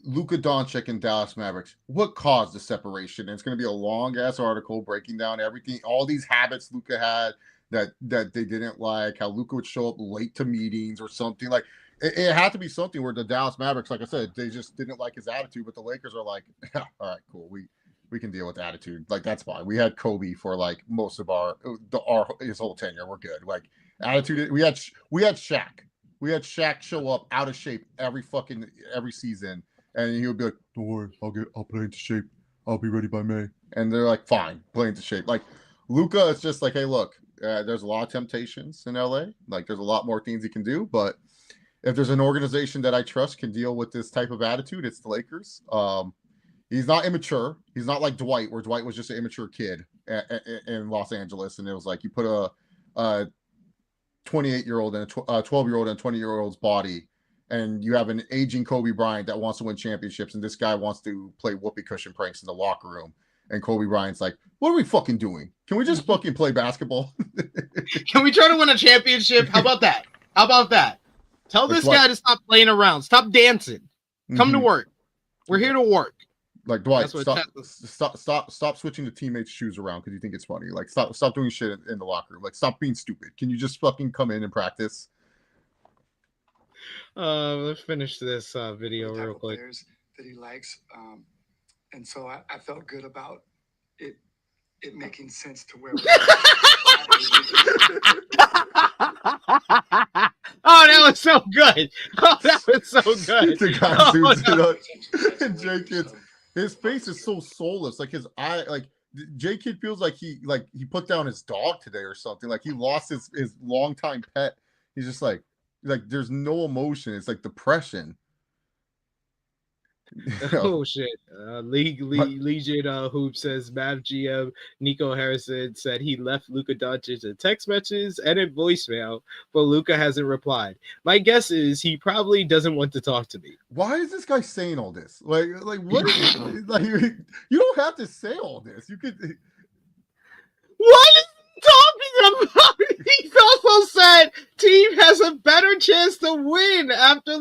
[SPEAKER 5] Luka Doncic and Dallas Mavericks. What caused the separation? And it's going to be a long ass article breaking down everything, all these habits Luka had that they didn't like. How Luka would show up late to meetings or something. Like it had to be something where the Dallas Mavericks, like I said, they just didn't like his attitude. But the Lakers are like, all right, cool. We can deal with attitude. Like that's fine. We had Kobe for like most of his whole tenure. We're good. Like attitude. We had Shaq. We had Shaq show up out of shape every season. And he would be like, don't worry, I'll play into shape. I'll be ready by May. And they're like, fine, play into shape. Like Luka is just like, hey, look, there's a lot of temptations in LA. Like there's a lot more things he can do. But if there's an organization that I trust can deal with this type of attitude, it's the Lakers. He's not immature. He's not like Dwight, where Dwight was just an immature kid in Los Angeles. And it was like you put a 28-year-old and a 12-year-old and a 20-year-old's body, and you have an aging Kobe Bryant that wants to win championships, and this guy wants to play whoopee cushion pranks in the locker room. And Kobe Bryant's like, what are we fucking doing? Can we just fucking play basketball?
[SPEAKER 2] Can we try to win a championship? How about that? Tell this guy to stop playing around. Stop dancing. Come to work. We're here to work.
[SPEAKER 5] Like Dwight, stop switching the teammates' shoes around because you think it's funny. Like stop doing shit in the locker room. Like stop being stupid. Can you just fucking come in and practice?
[SPEAKER 2] Let's finish this video real quick.
[SPEAKER 6] Players that he likes, and so I felt good about it making sense to where.
[SPEAKER 2] Oh, that was so good. Oh, that was so good.
[SPEAKER 5] The guy zooms it up. And J Kidd, his face is so soulless. Like his eye, like J Kidd feels like he put down his dog today or something. Like he lost his longtime pet. He's just like there's no emotion. It's like depression.
[SPEAKER 2] Oh shit! Legion Hoop says Mav GM Nico Harrison said he left Luka Doncic in text messages and in voicemail, but Luka hasn't replied. My guess is he probably doesn't want to talk to me.
[SPEAKER 5] Why is this guy saying all this? Like what? Like you don't have to say all this. You could.
[SPEAKER 2] What is he talking about? He's also said team has a better chance to win after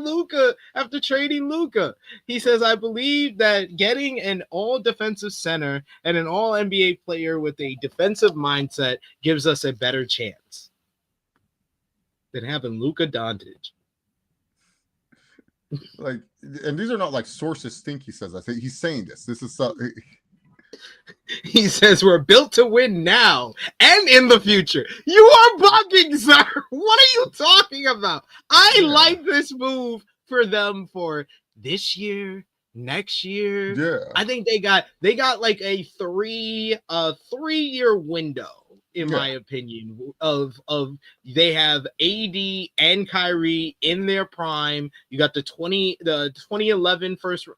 [SPEAKER 2] trading Luka. He says, I believe that getting an all defensive center and an all NBA player with a defensive mindset gives us a better chance than having Luka Doncic.
[SPEAKER 5] Like, and these are not like sources think he says. I think he's saying this. This is so.
[SPEAKER 2] He says we're built to win now and in the future. You are bugging, sir. What are you talking about? I like this move for them for this year, next year.
[SPEAKER 5] Yeah.
[SPEAKER 2] I think they got like a 3-year window, in my opinion, of they have AD and Kyrie in their prime. You got the 2011 first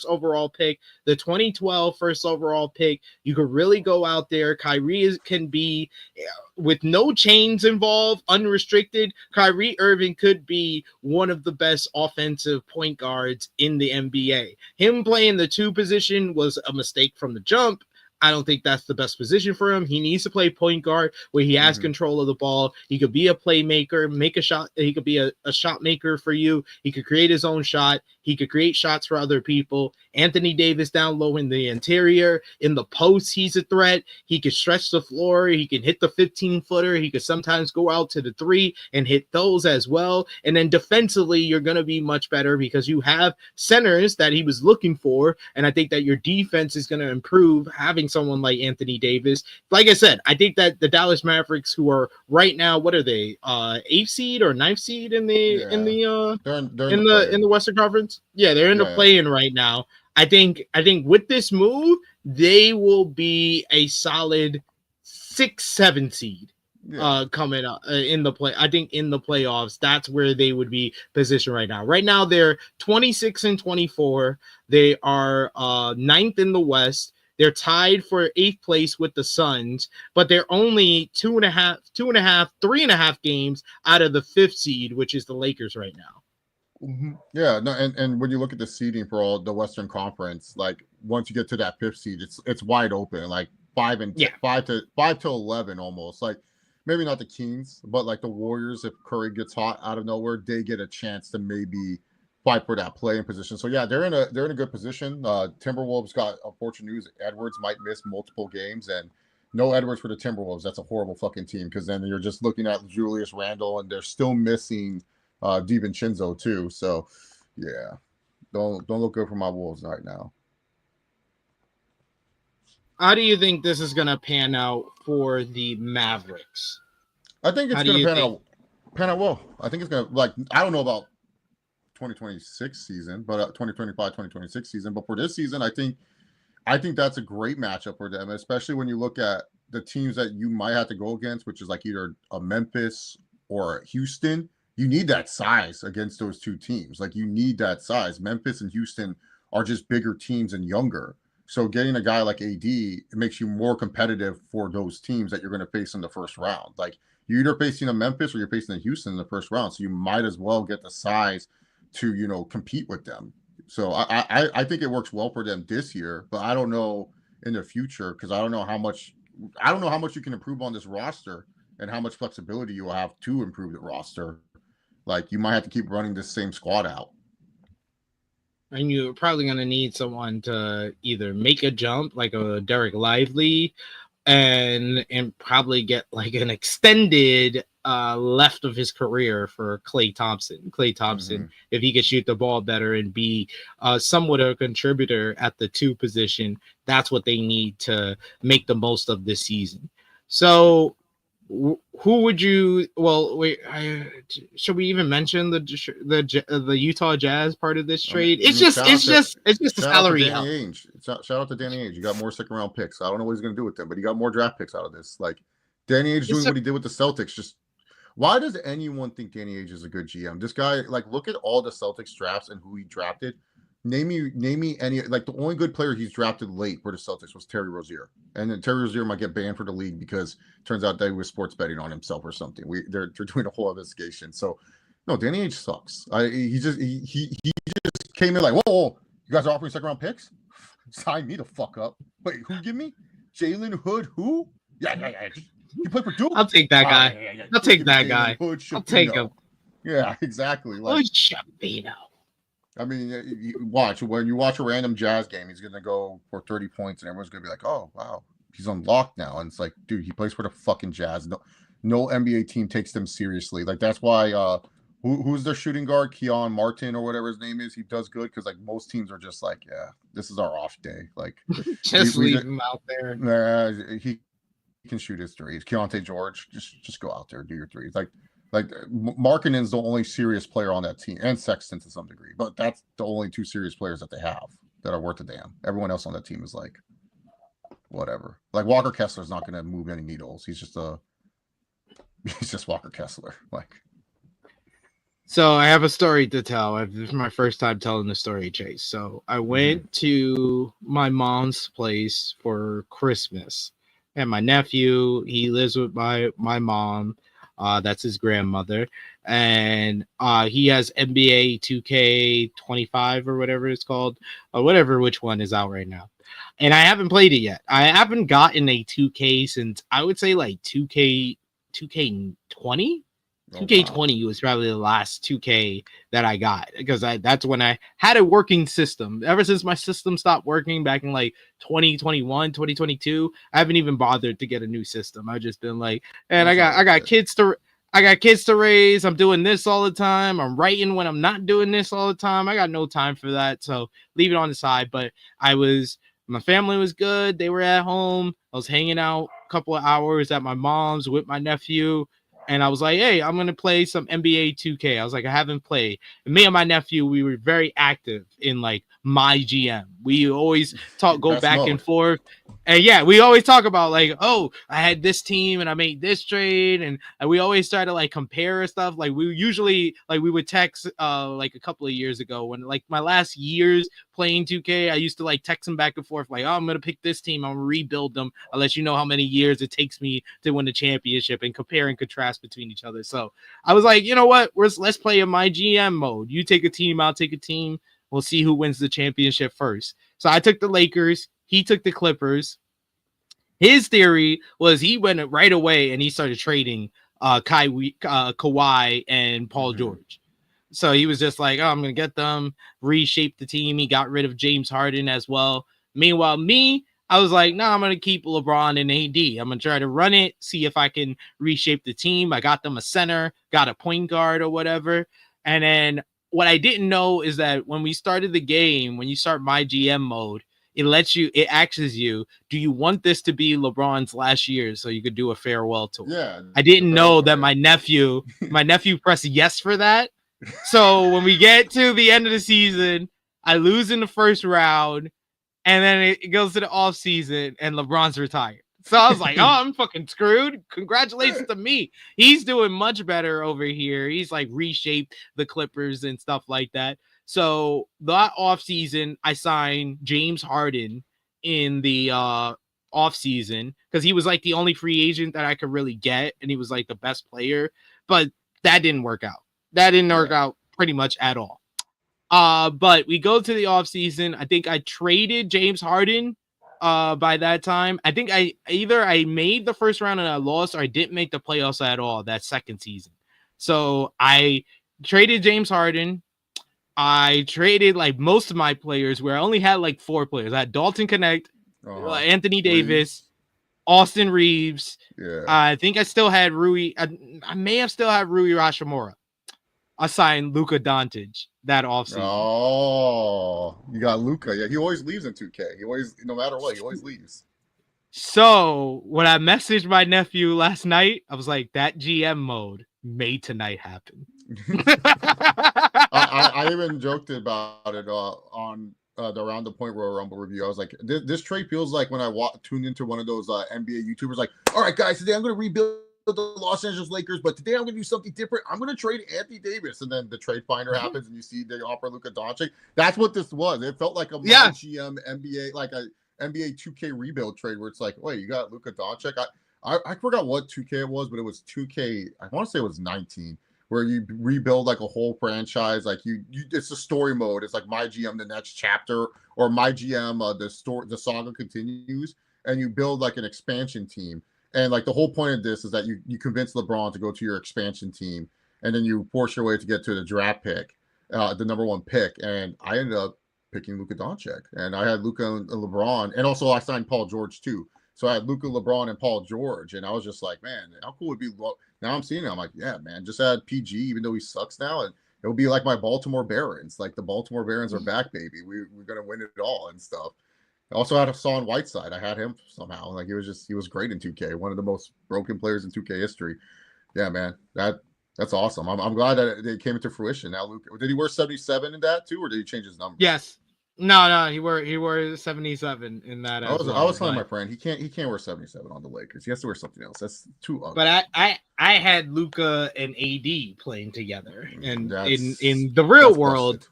[SPEAKER 2] overall pick, the 2012 first overall pick. You could really go out there. Kyrie can be with no chains involved, unrestricted. Kyrie Irving could be one of the best offensive point guards in the NBA. Him playing the 2 position was a mistake from the jump. I don't think that's the best position for him. He needs to play point guard where he has control of the ball. He could be a playmaker, make a shot. He could be a shot maker for you. He could create his own shot. He could create shots for other people. Anthony Davis down low in the interior. In the post, he's a threat. He could stretch the floor. He can hit the 15-footer. He could sometimes go out to the 3 and hit those as well. And then defensively, you're going to be much better because you have centers that he was looking for. And I think that your defense is going to improve having someone like Anthony Davis. Like I said, I think that the Dallas Mavericks, who are right now, what are they, 8th seed or 9th seed in the Western Conference? Yeah, they're in the play-in right now. I think with this move, they will be a solid 6-7 seed coming up in the play. I think in the playoffs, that's where they would be positioned right now. Right now, they're 26-24. They are 9th in the West. They're tied for 8th place with the Suns, but they're only 3.5 games out of the 5th seed, which is the Lakers right now.
[SPEAKER 5] Yeah, no, and when you look at the seeding for all the Western Conference, like once you get to that 5th seed, it's wide open, like 5 to 11 almost. Like maybe not the Kings, but like the Warriors, if Curry gets hot out of nowhere, they get a chance to maybe fight for that play-in position. So yeah, they're in a good position. Timberwolves got unfortunate news. Edwards might miss multiple games, and no Edwards for the Timberwolves. That's a horrible fucking team because then you're just looking at Julius Randle, and they're still missing DiVincenzo too. So yeah, don't look good for my Wolves right now.
[SPEAKER 2] How do you think this is going to pan out for the Mavericks?
[SPEAKER 5] I think it's going to pan out well. I think it's going to, I don't know about 2026 season, but 2025, 2026 season. But for this season, I think that's a great matchup for them, especially when you look at the teams that you might have to go against, which is like either a Memphis or a Houston. You need that size against those two teams. Like you need that size. Memphis and Houston are just bigger teams and younger. So getting a guy like AD, it makes you more competitive for those teams that you're going to face in the first round. Like you're either facing a Memphis or you're facing a Houston in the first round. So you might as well get the size to, compete with them. So I think it works well for them this year, but I don't know in the future because I don't know how much you can improve on this roster and how much flexibility you will have to improve the roster. Like you might have to keep running this same squad out.
[SPEAKER 2] And you're probably going to need someone to either make a jump like a Derek Lively and probably get like an extended left of his career for Klay Thompson, if he could shoot the ball better and be somewhat a contributor at the 2 position, that's what they need to make the most of this season. So who would you? Well, wait. Should we even mention the Utah Jazz part of this trade? It's just the salary.
[SPEAKER 5] Shout out to Danny Ainge. You got more second round picks. I don't know what he's going to do with them, but he got more draft picks out of this. Like Danny Ainge doing what he did with the Celtics. Just why does anyone think Danny Ainge is a good GM? This guy, like, look at all the Celtics drafts and who he drafted. Name me any, like, the only good player he's drafted late for the Celtics was Terry Rozier. And then Terry Rozier might get banned for the league because it turns out that he was sports betting on himself or something. They're doing a whole investigation. So no, Danny Ainge sucks. He just came in like, whoa, you guys are offering second round picks? Sign me the fuck up. Wait, who give me? Jalen Hood, who? Yeah. You play for Duke?
[SPEAKER 2] I'll take that guy. I'll take that guy. I'll take him.
[SPEAKER 5] Yeah, exactly.
[SPEAKER 2] Like Shabino.
[SPEAKER 5] I mean, when you watch a random Jazz game, he's going to go for 30 points and everyone's going to be like, oh, wow, he's unlocked now. And it's like, dude, he plays for the fucking Jazz. No NBA team takes them seriously. Like, that's why who's their shooting guard? Keon Martin or whatever his name is. He does good because, like, most teams are just like, yeah, this is our off day. Like,
[SPEAKER 2] just leave him out there.
[SPEAKER 5] He can shoot his threes. Keontae George, just go out there, do your threes. Like Markkanen's the only serious player on that team, and Sexton to some degree, but that's the only 2 serious players that they have that are worth a damn. Everyone else on that team is like, whatever. Like Walker Kessler's not going to move any needles. He's just Walker Kessler. Like,
[SPEAKER 2] so I have a story to tell. This is my first time telling the story, Chase. So I went to my mom's place for Christmas, and my nephew, he lives with my mom. That's his grandmother, and he has NBA 2K25 or whatever it's called, or whatever which one is out right now. And I haven't played it yet. I haven't gotten a 2K since I would say like 2K20.
[SPEAKER 5] Oh,
[SPEAKER 2] 2K20 was probably the last 2K that I got because that's when I had a working system. Ever since my system stopped working back in like 2021, 2022, I haven't even bothered to get a new system. I've just been like, and I got kids to raise. I'm doing this all the time. I'm writing when I'm not doing this all the time. I got no time for that. So leave it on the side. But my family was good. They were at home. I was hanging out a couple of hours at my mom's with my nephew. And I was like, hey, I'm going to play some NBA 2K. I was like, I haven't played. And me and my nephew, we were very active in like my GM. We always go back and forth. And yeah, we always talk about like, oh, I had this team and I made this trade. And we always try to like compare stuff. Like we would text like a couple of years ago when like my last years playing 2K, I used to like text them back and forth like, oh, I'm going to pick this team. I'm going to rebuild them. I'll let you know how many years it takes me to win the championship and compare and contrast between each other. So I was like, you know what? Let's play in my GM mode. You take a team, I'll take a team. We'll see who wins the championship first. So I took the Lakers. He took the Clippers. His theory was he went right away and he started trading Kawhi and Paul George. So he was just like, oh, I'm going to get them, reshape the team. He got rid of James Harden as well. Meanwhile, I was like, no, I'm going to keep LeBron and AD. I'm going to try to run it, see if I can reshape the team. I got them a center, got a point guard or whatever. And then what I didn't know is that when we started the game, when you start my GM mode, it asks you, do you want this to be LeBron's last year so you could do a farewell tour?
[SPEAKER 5] Yeah.
[SPEAKER 2] I didn't know that my nephew pressed yes for that. So when we get to the end of the season, I lose in the first round, and then it goes to the off season, and LeBron's retired. So I was like, oh, I'm fucking screwed. Congratulations to me. He's doing much better over here. He's like reshaped the Clippers and stuff like that. So that off season, I signed James Harden in the off season because he was like the only free agent that I could really get, and he was like the best player. But that didn't work out. That didn't work out pretty much at all. But we go to the offseason. I think I traded James Harden by that time. I think I made the first round and I lost, or I didn't make the playoffs at all that second season. So I traded James Harden. I traded like most of my players where I only had like 4 players. I had Dalton Connect, Anthony Davis, Austin Reeves.
[SPEAKER 5] Yeah.
[SPEAKER 2] I think I still had Rui. I may have still had Rui Hachimura. I signed Luka Doncic that offseason.
[SPEAKER 5] Oh, you got Luka. Yeah, he always leaves in 2K. He always, no matter what, he always leaves.
[SPEAKER 2] So when I messaged my nephew last night, I was like, that GM mode made tonight happen.
[SPEAKER 5] I even joked about it on the Around the Point Royal Rumble review. I was like, this trade feels like when I tuned into one of those NBA YouTubers like, all right, guys, today I'm going to rebuild the Los Angeles Lakers, but today I'm going to do something different. I'm going to trade Anthony Davis. And then the trade finder happens and you see they offer Luka Doncic. That's what this was. It felt like a GM NBA, like a NBA 2K rebuild trade where it's like, wait, you got Luka Doncic? I forgot what 2K it was, but it was 2K. I want to say it was 19, where you rebuild like a whole franchise. Like you it's a story mode. It's like my GM, the next chapter, or my GM, the saga continues, and you build like an expansion team. And like the whole point of this is that you convince LeBron to go to your expansion team, and then you force your way to get to the draft pick, the number 1 pick. And I ended up picking Luka Doncic, and I had Luka and LeBron, and also I signed Paul George too. So I had Luka, LeBron, and Paul George, and I was just like, man, how cool would it be? Now I'm seeing it. I'm like, yeah, man, just add PG, even though he sucks now, and it would be like my Baltimore Barons. Like the Baltimore Barons are back, baby. We're gonna win it all and stuff. I also had Hassan Whiteside. I had him somehow. Like he was great in 2K. One of the most broken players in 2K history. Yeah, man, that's awesome. I'm glad that it came into fruition. Now, Luka, did he wear 77 in that too, or did he change his number?
[SPEAKER 2] Yes. No, he wore 77 in that.
[SPEAKER 5] I was telling my friend he can't wear 77 on the Lakers. He has to wear something else. That's too ugly.
[SPEAKER 2] But I had Luka and AD playing together, and in the real world,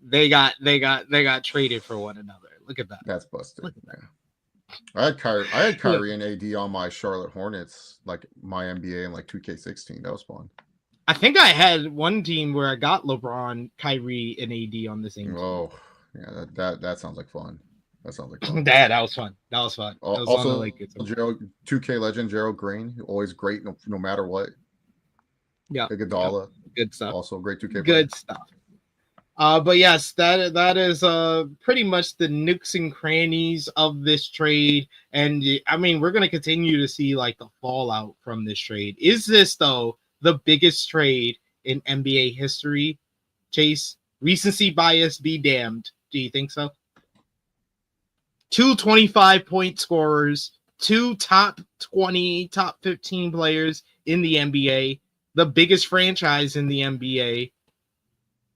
[SPEAKER 5] busted.
[SPEAKER 2] they got traded for one another. Look at that.
[SPEAKER 5] That's busted.
[SPEAKER 2] Look at that.
[SPEAKER 5] I had Kyrie and AD on my Charlotte Hornets, like my NBA and like 2K16. That was fun.
[SPEAKER 2] I think I had one team where I got LeBron, Kyrie, and AD on the same team.
[SPEAKER 5] Oh, yeah, that sounds like fun. That sounds like fun.
[SPEAKER 2] that was fun. That was fun. That was
[SPEAKER 5] Also,
[SPEAKER 2] on the Lakers.
[SPEAKER 5] 2K legend Gerald Green, always great no matter what.
[SPEAKER 2] Yeah,
[SPEAKER 5] Iguodala,
[SPEAKER 2] good stuff.
[SPEAKER 5] also great 2K.
[SPEAKER 2] Good stuff. But yes, that is pretty much the nooks and crannies of this trade, and I mean we're gonna continue to see like the fallout from this trade. Is this though the biggest trade in NBA history? Chase, recency bias be damned. Do you think so? 2 25-point scorers, 2 top 20, top 15 players in the NBA, the biggest franchise in the NBA.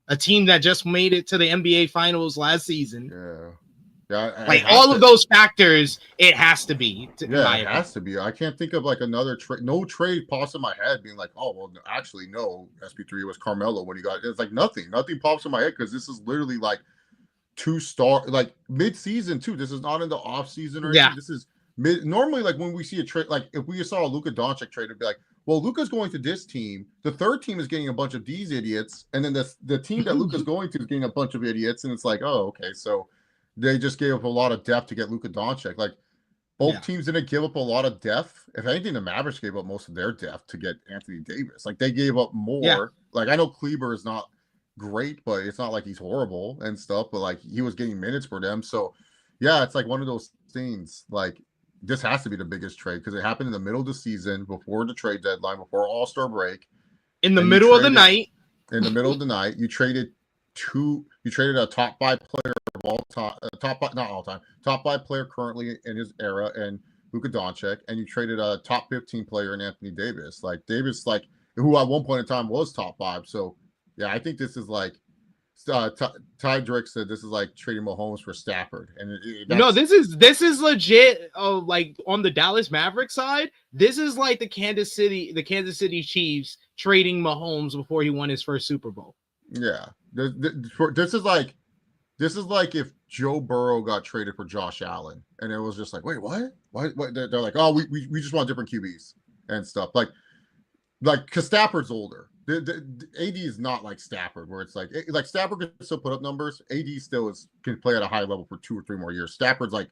[SPEAKER 2] A team that just made it to the NBA Finals last season.
[SPEAKER 5] Yeah.
[SPEAKER 2] Like all of those factors, it has to be.
[SPEAKER 5] It has to be. I can't think of like another trade. No trade pops in my head being like, oh, well, actually, no. SP3 was Carmelo when he got it. It's like nothing. Nothing pops in my head because this is literally like 2-star, like mid-season too. This is not in the off-season or anything.
[SPEAKER 2] Yeah.
[SPEAKER 5] This is mid. Normally, like when we see a trade, like if we saw a Luka Doncic trade, it'd be like, well, Luka's going to this team. The third team is getting a bunch of these idiots, and then the team that Luka's going to is getting a bunch of idiots, and it's like, oh, okay, so they just gave up a lot of depth to get Luka Doncic. Like both teams didn't give up a lot of depth. If anything, the Mavericks gave up most of their depth to get Anthony Davis. Like they gave up more.
[SPEAKER 2] Yeah.
[SPEAKER 5] Like I know Kleber is not great, but it's not like he's horrible and stuff. But like he was getting minutes for them, so yeah, it's like one of those things. Like this has to be the bigged trade because it happened in the middle of the season, before the trade deadline, before All-Star break.
[SPEAKER 2] In the middle of the night.
[SPEAKER 5] In the middle of the night, you traded a top 5 player of all time, top 5 player currently in his era, and Luka Doncic, and you traded a top 15 player in Anthony Davis. Like Davis, like who at one point in time was top 5. So yeah, I think this is like Ty Drake said this is like trading Mahomes for Stafford, and
[SPEAKER 2] this is legit. Like on the Dallas Mavericks side, this is like the Kansas City Chiefs trading Mahomes before he won his first Super Bowl.
[SPEAKER 5] Yeah, this is like if Joe Burrow got traded for Josh Allen, and it was just like, wait, what? What? They're like, oh, we just want different QBs and stuff. Like because Stafford's older. The AD is not like Stafford, where it's like Stafford can still put up numbers. AD still can play at a high level for 2 or 3 more years. Stafford's like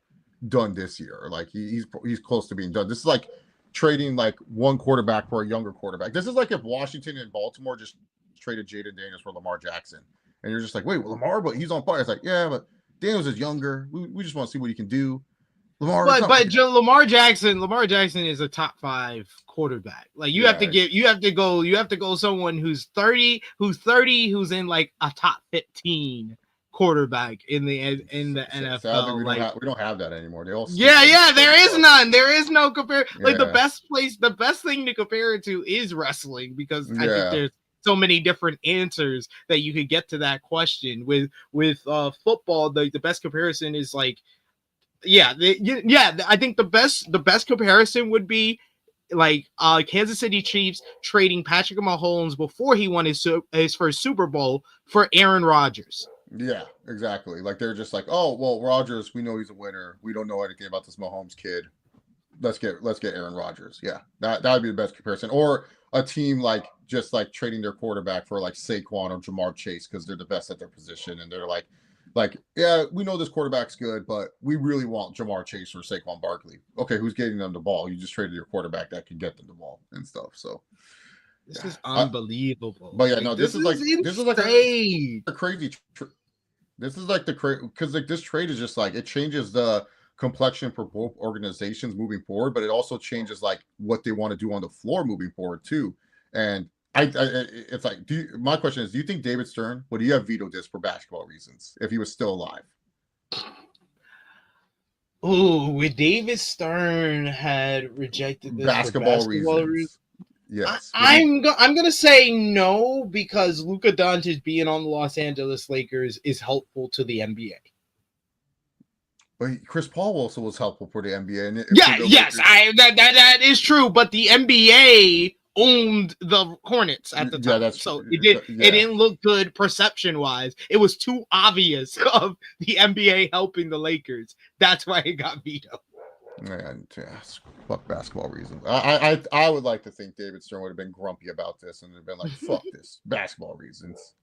[SPEAKER 5] done this year. Like he's close to being done. This is like trading like one quarterback for a younger quarterback. This is like if Washington and Baltimore just traded Jaden Daniels for Lamar Jackson, and you're just like, wait, well, Lamar, but he's on fire. It's like, yeah, but Daniels is younger. We just want to see what he can do.
[SPEAKER 2] Lamar Jackson is a top 5 quarterback. Like you have to go someone who's 30, who's in like a top 15 quarterback in the NFL.
[SPEAKER 5] Sadly, we don't have that anymore. They all
[SPEAKER 2] there is none. There is no compare. Like the best thing to compare it to is wrestling, because I think there's so many different answers that you could get to that question. With football, the best comparison is like, I think the best comparison would be like Kansas City Chiefs trading Patrick Mahomes before he won his first Super Bowl for Aaron Rodgers.
[SPEAKER 5] Yeah, exactly. Like they're just like, oh well, Rodgers, we know he's a winner. We don't know anything about this Mahomes kid. Let's get Aaron Rodgers. Yeah, that would be the best comparison. Or a team like just like trading their quarterback for like Saquon or Jamar Chase because they're the best at their position, and they're like, yeah, we know this quarterback's good, but we really want Jamar Chase or Saquon Barkley. Okay, who's getting them the ball? You just traded your quarterback that can get them the ball and stuff. So
[SPEAKER 2] this is unbelievable.
[SPEAKER 5] But yeah, no, this is like a crazy. This is like because like this trade is just like it changes the complexion for both organizations moving forward, but it also changes like what they want to do on the floor moving forward too. And it's like, my question is, do you think David Stern would you have vetoed this for basketball reasons if he was still alive?
[SPEAKER 2] Oh, would David Stern had rejected this
[SPEAKER 5] basketball reasons? Yes.
[SPEAKER 2] I'm gonna say no, because Luka Doncic being on the Los Angeles Lakers is helpful to the NBA.
[SPEAKER 5] But Chris Paul also was helpful for the NBA. And
[SPEAKER 2] that is true. But the NBA owned the Hornets at the time, it didn't look good perception wise. It was too obvious of the NBA helping the Lakers. That's why it got vetoed.
[SPEAKER 5] And yeah, fuck basketball reasons. I would like to think David Stern would have been grumpy about this and have been like, fuck this, basketball reasons.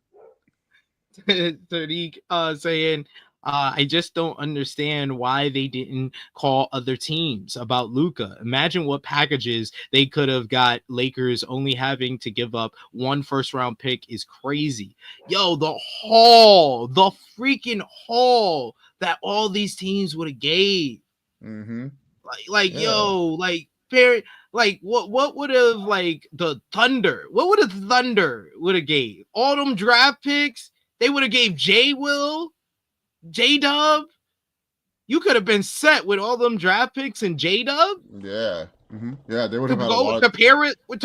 [SPEAKER 2] Tariq saying, I just don't understand why they didn't call other teams about Luka. Imagine what packages they could have got. Lakers only having to give up 1 first-round pick is crazy. Yo, the freaking haul that all these teams would have gave.
[SPEAKER 5] Mm-hmm.
[SPEAKER 2] Like
[SPEAKER 5] Yeah.
[SPEAKER 2] yo, like what would have like the Thunder? What would have Thunder would have gave? All them draft picks? They would have gave J-Dub. You could have been set with all them draft picks and J-Dub.
[SPEAKER 5] Yeah. Mm-hmm. Yeah, they would
[SPEAKER 2] To
[SPEAKER 5] have had a
[SPEAKER 2] go
[SPEAKER 5] lot
[SPEAKER 2] to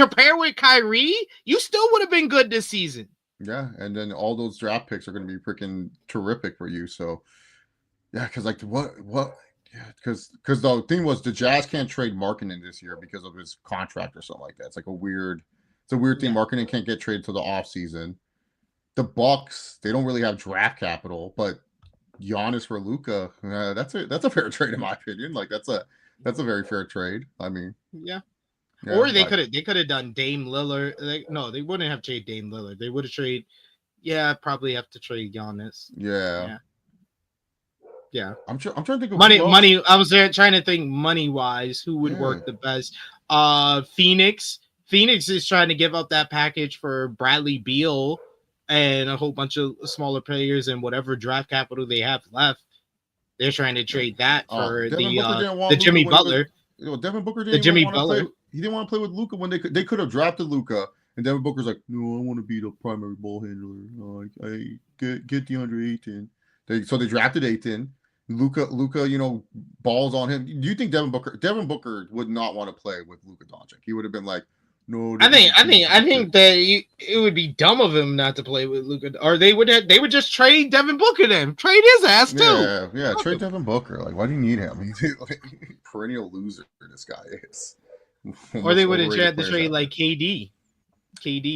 [SPEAKER 2] pair with Kyrie, you still would have been good this season.
[SPEAKER 5] Yeah, and then all those draft picks are going to be freaking terrific for you. So, yeah, because like what? Yeah, because the thing was the Jazz can't trade Markkanen this year because of his contract or something like that. It's a weird thing. Yeah. Markkanen can't get traded to the off season. The Bucks, they don't really have draft capital, but Giannis for Luka, that's a fair trade in my opinion. Like that's a very fair trade. I mean,
[SPEAKER 2] yeah. Or they could have done Dame Lillard. No, they wouldn't have traded Dame Lillard. They would have traded. Yeah, probably have to trade Giannis. Yeah. I'm trying to think of money. I was trying to think money wise, who would work the best. Phoenix is trying to give up that package for Bradley Beal and a whole bunch of smaller players and whatever draft capital they have left. They're trying to trade that for the Jimmy Butler.
[SPEAKER 5] Devin Booker didn't want to play. He didn't want to play with Luka when they could have drafted Luka, and Devin Booker's like, no, I want to be the primary ball handler. I get DeAndre Ayton. So they drafted Ayton. Luka, balls on him. Do you think Devin Booker would not want to play with Luka Doncic? He would have been like, no. I
[SPEAKER 2] think that it would be dumb of him not to play with Luka, or they would just trade Devin Booker then. Trade his ass too.
[SPEAKER 5] Yeah, trade Devin Booker. Like, why do you need him? He's like perennial loser. This guy is.
[SPEAKER 2] Or they would have tried to trade like KD.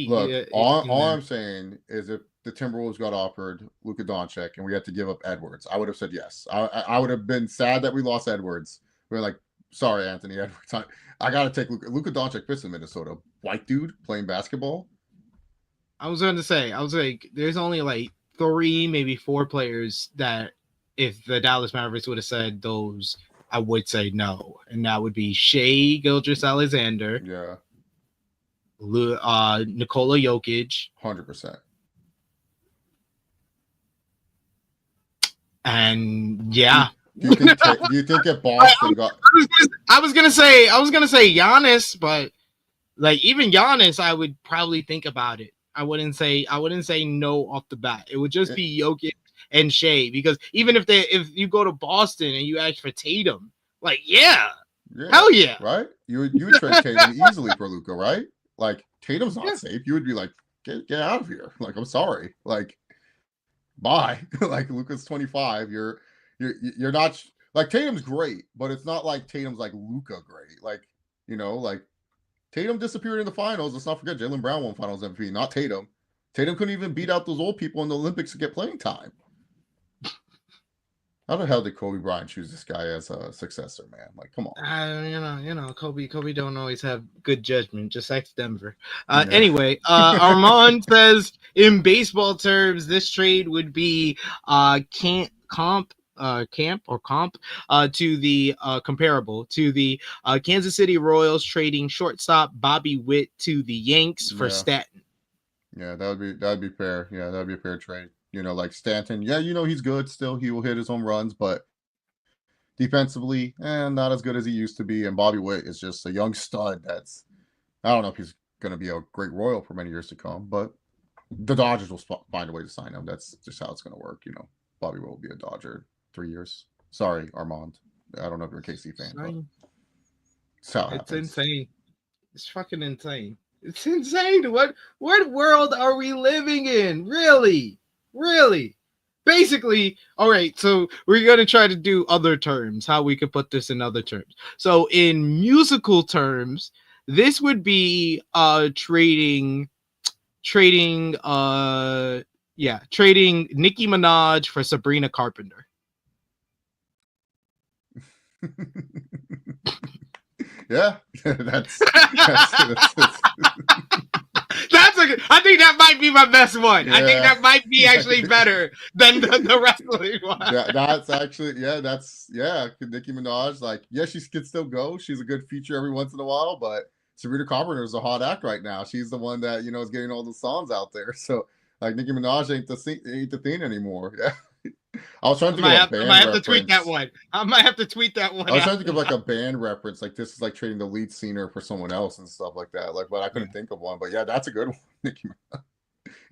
[SPEAKER 5] Look, all I'm saying is if the Timberwolves got offered Luka Doncic and we had to give up Edwards, I would have said yes. I would have been sad that we lost Edwards. We were like, sorry, Anthony Edwards. I got to take Luka Doncic fits in Minnesota. White dude playing basketball.
[SPEAKER 2] I was like, there's only like 3, maybe 4 players that if the Dallas Mavericks would have said those, I would say no. And that would be Shai Gilgeous-Alexander.
[SPEAKER 5] Yeah.
[SPEAKER 2] Nikola Jokic.
[SPEAKER 5] 100%.
[SPEAKER 2] And yeah.
[SPEAKER 5] Do you think if Boston got?
[SPEAKER 2] I was gonna say Giannis, but like even Giannis, I would probably think about it. I wouldn't say no off the bat. It would just be Jokic and Shai, because even if you go to Boston and you ask for Tatum, like hell yeah,
[SPEAKER 5] right? You would trade Tatum easily for Luka, right? Like Tatum's not safe. You would be like, get out of here. Like, I'm sorry. Like, bye. Like Luka's 25. You're not like Tatum's great, but it's not like Tatum's like Luka great. Like, like Tatum disappeared in the finals. Let's not forget Jaylen Brown won Finals MVP, not Tatum. Tatum couldn't even beat out those old people in the Olympics to get playing time. How the hell did Kobe Bryant choose this guy as a successor, man? Like, come on.
[SPEAKER 2] Kobe don't always have good judgment. Just ex Denver. Anyway, Armand says in baseball terms, this trade would be comparable to the comparable to the Kansas City Royals trading shortstop Bobby Witt to the Yanks for Stanton.
[SPEAKER 5] Yeah, that'd be fair. Yeah, that'd be a fair trade. Like Stanton, he's good still. He will hit his home runs, but defensively, not as good as he used to be. And Bobby Witt is just a young stud I don't know if he's going to be a great Royal for many years to come, but the Dodgers will find a way to sign him. That's just how it's going to work. Bobby Witt will be a Dodger 3 years. Sorry, Armand. I don't know if you're a KC fan, but
[SPEAKER 2] it's insane. It's fucking insane. It's insane. What world are we living in? Really? Basically, all right, so we're going to try to do other terms, how we could put this in other terms. So in musical terms, this would be trading Nicki Minaj for Sabrina Carpenter.
[SPEAKER 5] Yeah, that's
[SPEAKER 2] That's a good. I think that might be my best one. I think
[SPEAKER 5] Yeah.
[SPEAKER 2] that might be actually better than the wrestling one.
[SPEAKER 5] that's actually Nicki Minaj, like, yeah, she can still go. She's a good feature every once in a while, but Sabrina Carpenter is a hot act right now. She's the one that is getting all the songs out there. So like Nicki Minaj ain't the thing anymore. Yeah. I was trying to think of a band
[SPEAKER 2] I might have to
[SPEAKER 5] reference.
[SPEAKER 2] tweet that one. I might have to tweet that one.
[SPEAKER 5] I was trying to think of like a band reference, like this is like trading the lead singer for someone else and stuff like that. Like, but I couldn't think of one. But yeah, that's a good one. Nicki Minaj.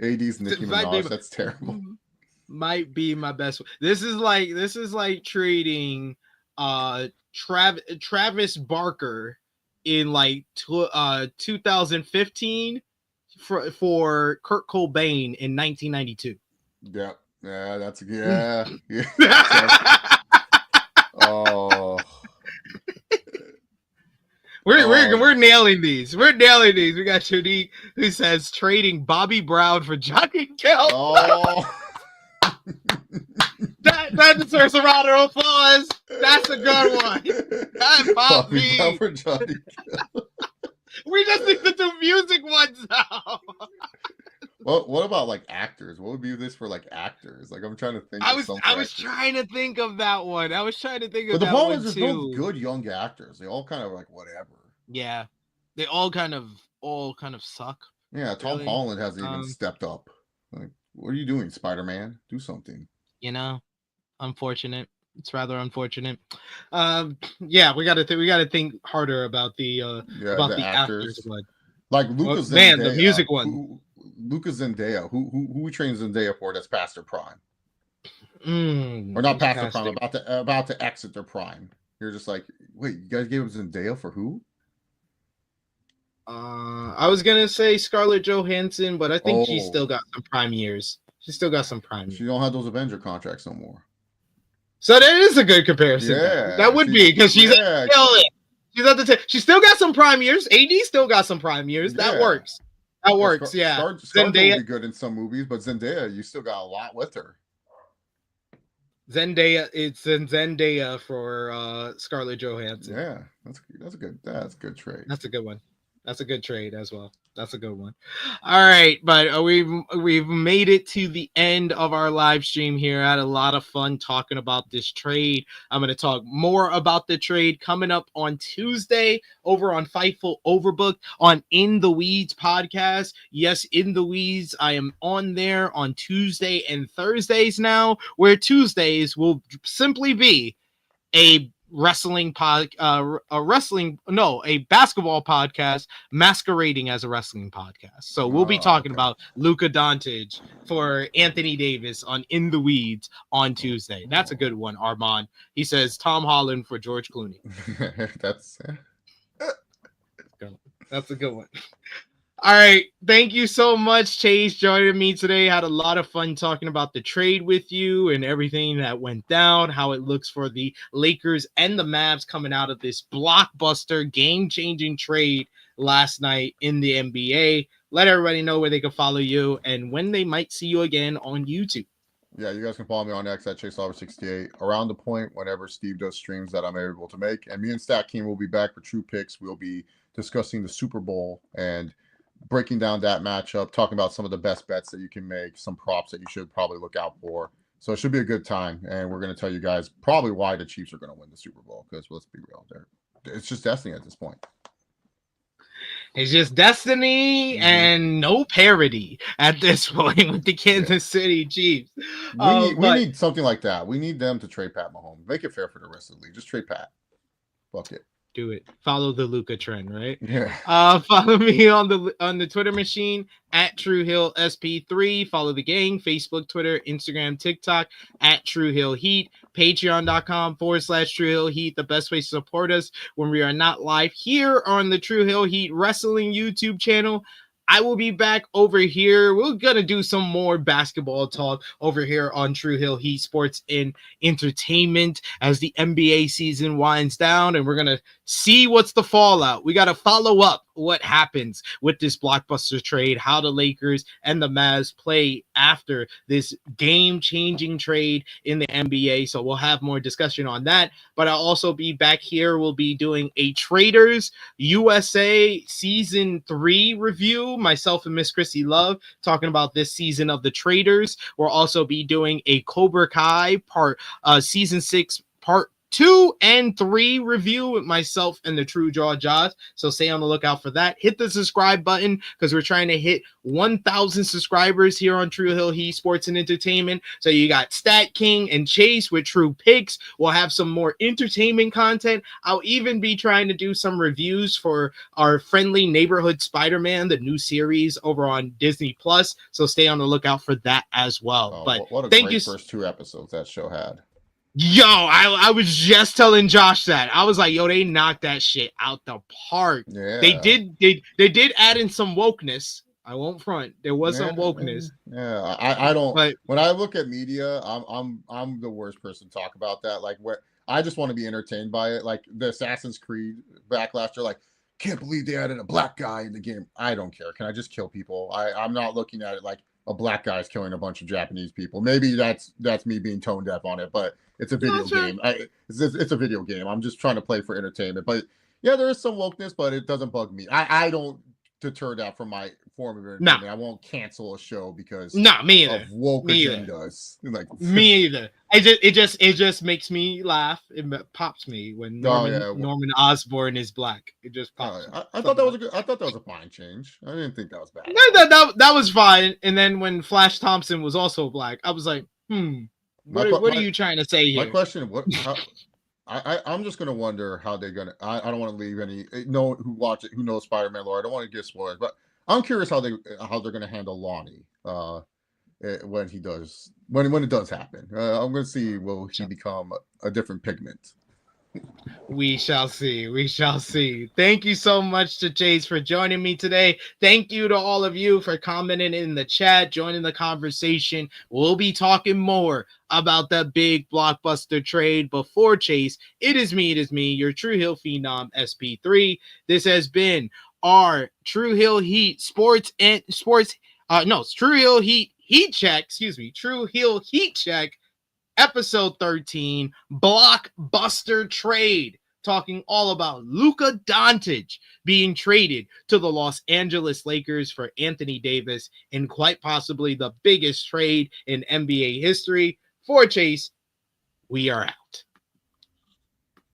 [SPEAKER 5] AD's Nicki Minaj. That's terrible.
[SPEAKER 2] Might be my best one. This is like trading Travis Barker in like 2015 for Kurt Cobain in 1992.
[SPEAKER 5] Yeah. Yeah, that's yeah. Oh,
[SPEAKER 2] we're nailing these. We're nailing these. We got Shanique who says trading Bobby Brown for Johnny Kelp.
[SPEAKER 5] Oh.
[SPEAKER 2] that deserves a round of applause. That's a good one. That
[SPEAKER 5] Bobby Brown
[SPEAKER 2] Bobby.
[SPEAKER 5] for Johnny.
[SPEAKER 2] We just need to do music ones now.
[SPEAKER 5] What about like actors? What would be this for like actors? Like I'm trying to think.
[SPEAKER 2] I was trying to think of that one. I was trying to think of
[SPEAKER 5] But the
[SPEAKER 2] that
[SPEAKER 5] problem
[SPEAKER 2] one
[SPEAKER 5] is, there's
[SPEAKER 2] too.
[SPEAKER 5] both good young actors. They all kind of like whatever.
[SPEAKER 2] Yeah, they all kind of suck.
[SPEAKER 5] Yeah, Tom
[SPEAKER 2] Really?
[SPEAKER 5] Holland hasn't even stepped up. Like, what are you doing, Spider-Man? Do something.
[SPEAKER 2] Unfortunate. It's rather unfortunate. Yeah, we gotta think harder about the actors one.
[SPEAKER 5] Like Luka Zendaya.
[SPEAKER 2] Man, the music one.
[SPEAKER 5] Luka Zendaya. Who we train Zendaya for? That's past their prime.
[SPEAKER 2] Or
[SPEAKER 5] not past their prime. About to exit their prime. You're just like, wait, you guys gave him Zendaya for who?
[SPEAKER 2] I was gonna say Scarlett Johansson, but I think she's still got some prime years. She's still got some prime.
[SPEAKER 5] She don't have those Avenger contracts no more.
[SPEAKER 2] So that is a good comparison.
[SPEAKER 5] Yeah,
[SPEAKER 2] that would be because she's she's at the she still got some prime years. AD still got some prime years. That works. That works.
[SPEAKER 5] Zendaya will be good in some movies, but Zendaya, you still got a lot with her.
[SPEAKER 2] It's Zendaya for Scarlett Johansson.
[SPEAKER 5] Yeah, that's a good trade.
[SPEAKER 2] That's a good one. That's a good trade as well. That's a good one. All right, but we've made it to the end of our live stream here. I had a lot of fun talking about this trade. I'm going to talk more about the trade coming up on Tuesday over on Fightful Overbooked on In the Weeds podcast. Yes, In the Weeds. I am on there on Tuesday and Thursdays now, where Tuesdays will simply be a basketball podcast masquerading as a wrestling podcast. So we'll be talking about Luka Doncic for Anthony Davis on In the Weeds on Tuesday. That's a good one, Armand. He says Tom Holland for George Clooney.
[SPEAKER 5] That's
[SPEAKER 2] a good one. All right. Thank you so much, Chase, joining me today. Had a lot of fun talking about the trade with you and everything that went down, how it looks for the Lakers and the Mavs coming out of this blockbuster, game-changing trade last night in the NBA. Let everybody know where they can follow you and when they might see you again on YouTube.
[SPEAKER 5] Yeah, you guys can follow me on X at ChaseOver68 around the point whenever Steve does streams that I'm able to make. And me and Stat King will be back for True Picks. We'll be discussing the Super Bowl and breaking down that matchup, talking about some of the best bets that you can make, some props that you should probably look out for. So it should be a good time. And we're going to tell you guys probably why the Chiefs are going to win the Super Bowl, because let's be real, it's just destiny at this point.
[SPEAKER 2] It's just destiny and no parity at this point with the Kansas City Chiefs.
[SPEAKER 5] We need something like that. We need them to trade Pat Mahomes. Make it fair for the rest of the league. Just trade Pat. Fuck it.
[SPEAKER 2] Do it. Follow the Luka trend, right?
[SPEAKER 5] Yeah.
[SPEAKER 2] Follow me on the Twitter machine at TrueHillSP3. Follow the gang, Facebook, Twitter, Instagram, TikTok at True Hill Heat. Patreon.com/True Hill Heat. The best way to support us when we are not live here on the True Hill Heat Wrestling YouTube channel. I will be back over here. We're going to do some more basketball talk over here on True Hill Heat Sports and Entertainment as the NBA season winds down, and we're going to see what's the fallout. We got to follow up what happens with this blockbuster trade, how the Lakers and the Mavs play after this game-changing trade in the NBA. So we'll have more discussion on that. But I'll also be back here. We'll be doing a Traders USA Season 3 review, myself and Miss Chrissy Love, talking about this season of the Traders. We'll also be doing a Cobra Kai Season 6 Part 2 and 3 review with myself and the True Jaw Josh. So stay on the lookout for that. Hit the subscribe button because we're trying to hit 1,000 subscribers here on True Hill Heat Sports and Entertainment. So you got Stat King and Chase with True Picks. We'll have some more entertainment content. I'll even be trying to do some reviews for our Friendly Neighborhood Spider-Man, the new series over on Disney Plus. So stay on the lookout for that as well.
[SPEAKER 5] Oh,
[SPEAKER 2] but
[SPEAKER 5] what a
[SPEAKER 2] thank
[SPEAKER 5] great
[SPEAKER 2] you.
[SPEAKER 5] first 2 episodes that show had.
[SPEAKER 2] Yo, I was just telling Josh that. I was like, yo, they knocked that shit out the park.
[SPEAKER 5] Yeah,
[SPEAKER 2] They did add in some wokeness. I won't front. There was some wokeness.
[SPEAKER 5] Yeah, I don't.
[SPEAKER 2] But
[SPEAKER 5] when I look at media, I'm the worst person to talk about that. Like, where I just want to be entertained by it. Like the Assassin's Creed backlash, they're like, can't believe they added a black guy in the game. I don't care. Can I just kill people? I'm not looking at it like a black guy is killing a bunch of Japanese people. Maybe that's me being tone deaf on it, but it's a video game. It's a video game. I'm just trying to play for entertainment. But yeah, there is some wokeness, but it doesn't bug me. I don't deter that from my form of entertainment. I won't cancel a show because
[SPEAKER 2] me either.
[SPEAKER 5] of woke agendas. Like
[SPEAKER 2] me either. It just makes me laugh. It pops me when Norman Osborn is black. It just pops.
[SPEAKER 5] I thought that was I thought that was a fine change. I didn't think that was bad.
[SPEAKER 2] That was fine. And then when Flash Thompson was also black, I was like, what are you trying to say here?
[SPEAKER 5] My question: I'm just gonna wonder how they're gonna. I don't want to leave any who knows Spider-Man lore. I don't want to get spoilers, but I'm curious how they're gonna handle Lonnie when it does happen. I'm gonna see, will he become a different pigment?
[SPEAKER 2] We shall see. We shall see. Thank you so much to Chase for joining me today. Thank you to all of you for commenting in the chat, joining the conversation. We'll be talking more about that big blockbuster trade. Before Chase, it is me, your True Hill Phenom SP3. This has been our True Hill Heat True Hill Heat Check, True Hill Heat Check, episode 13, blockbuster trade, talking all about Luka Doncic being traded to the Los Angeles Lakers for Anthony Davis, and quite possibly the biggest trade in NBA history. For Chase, we are out.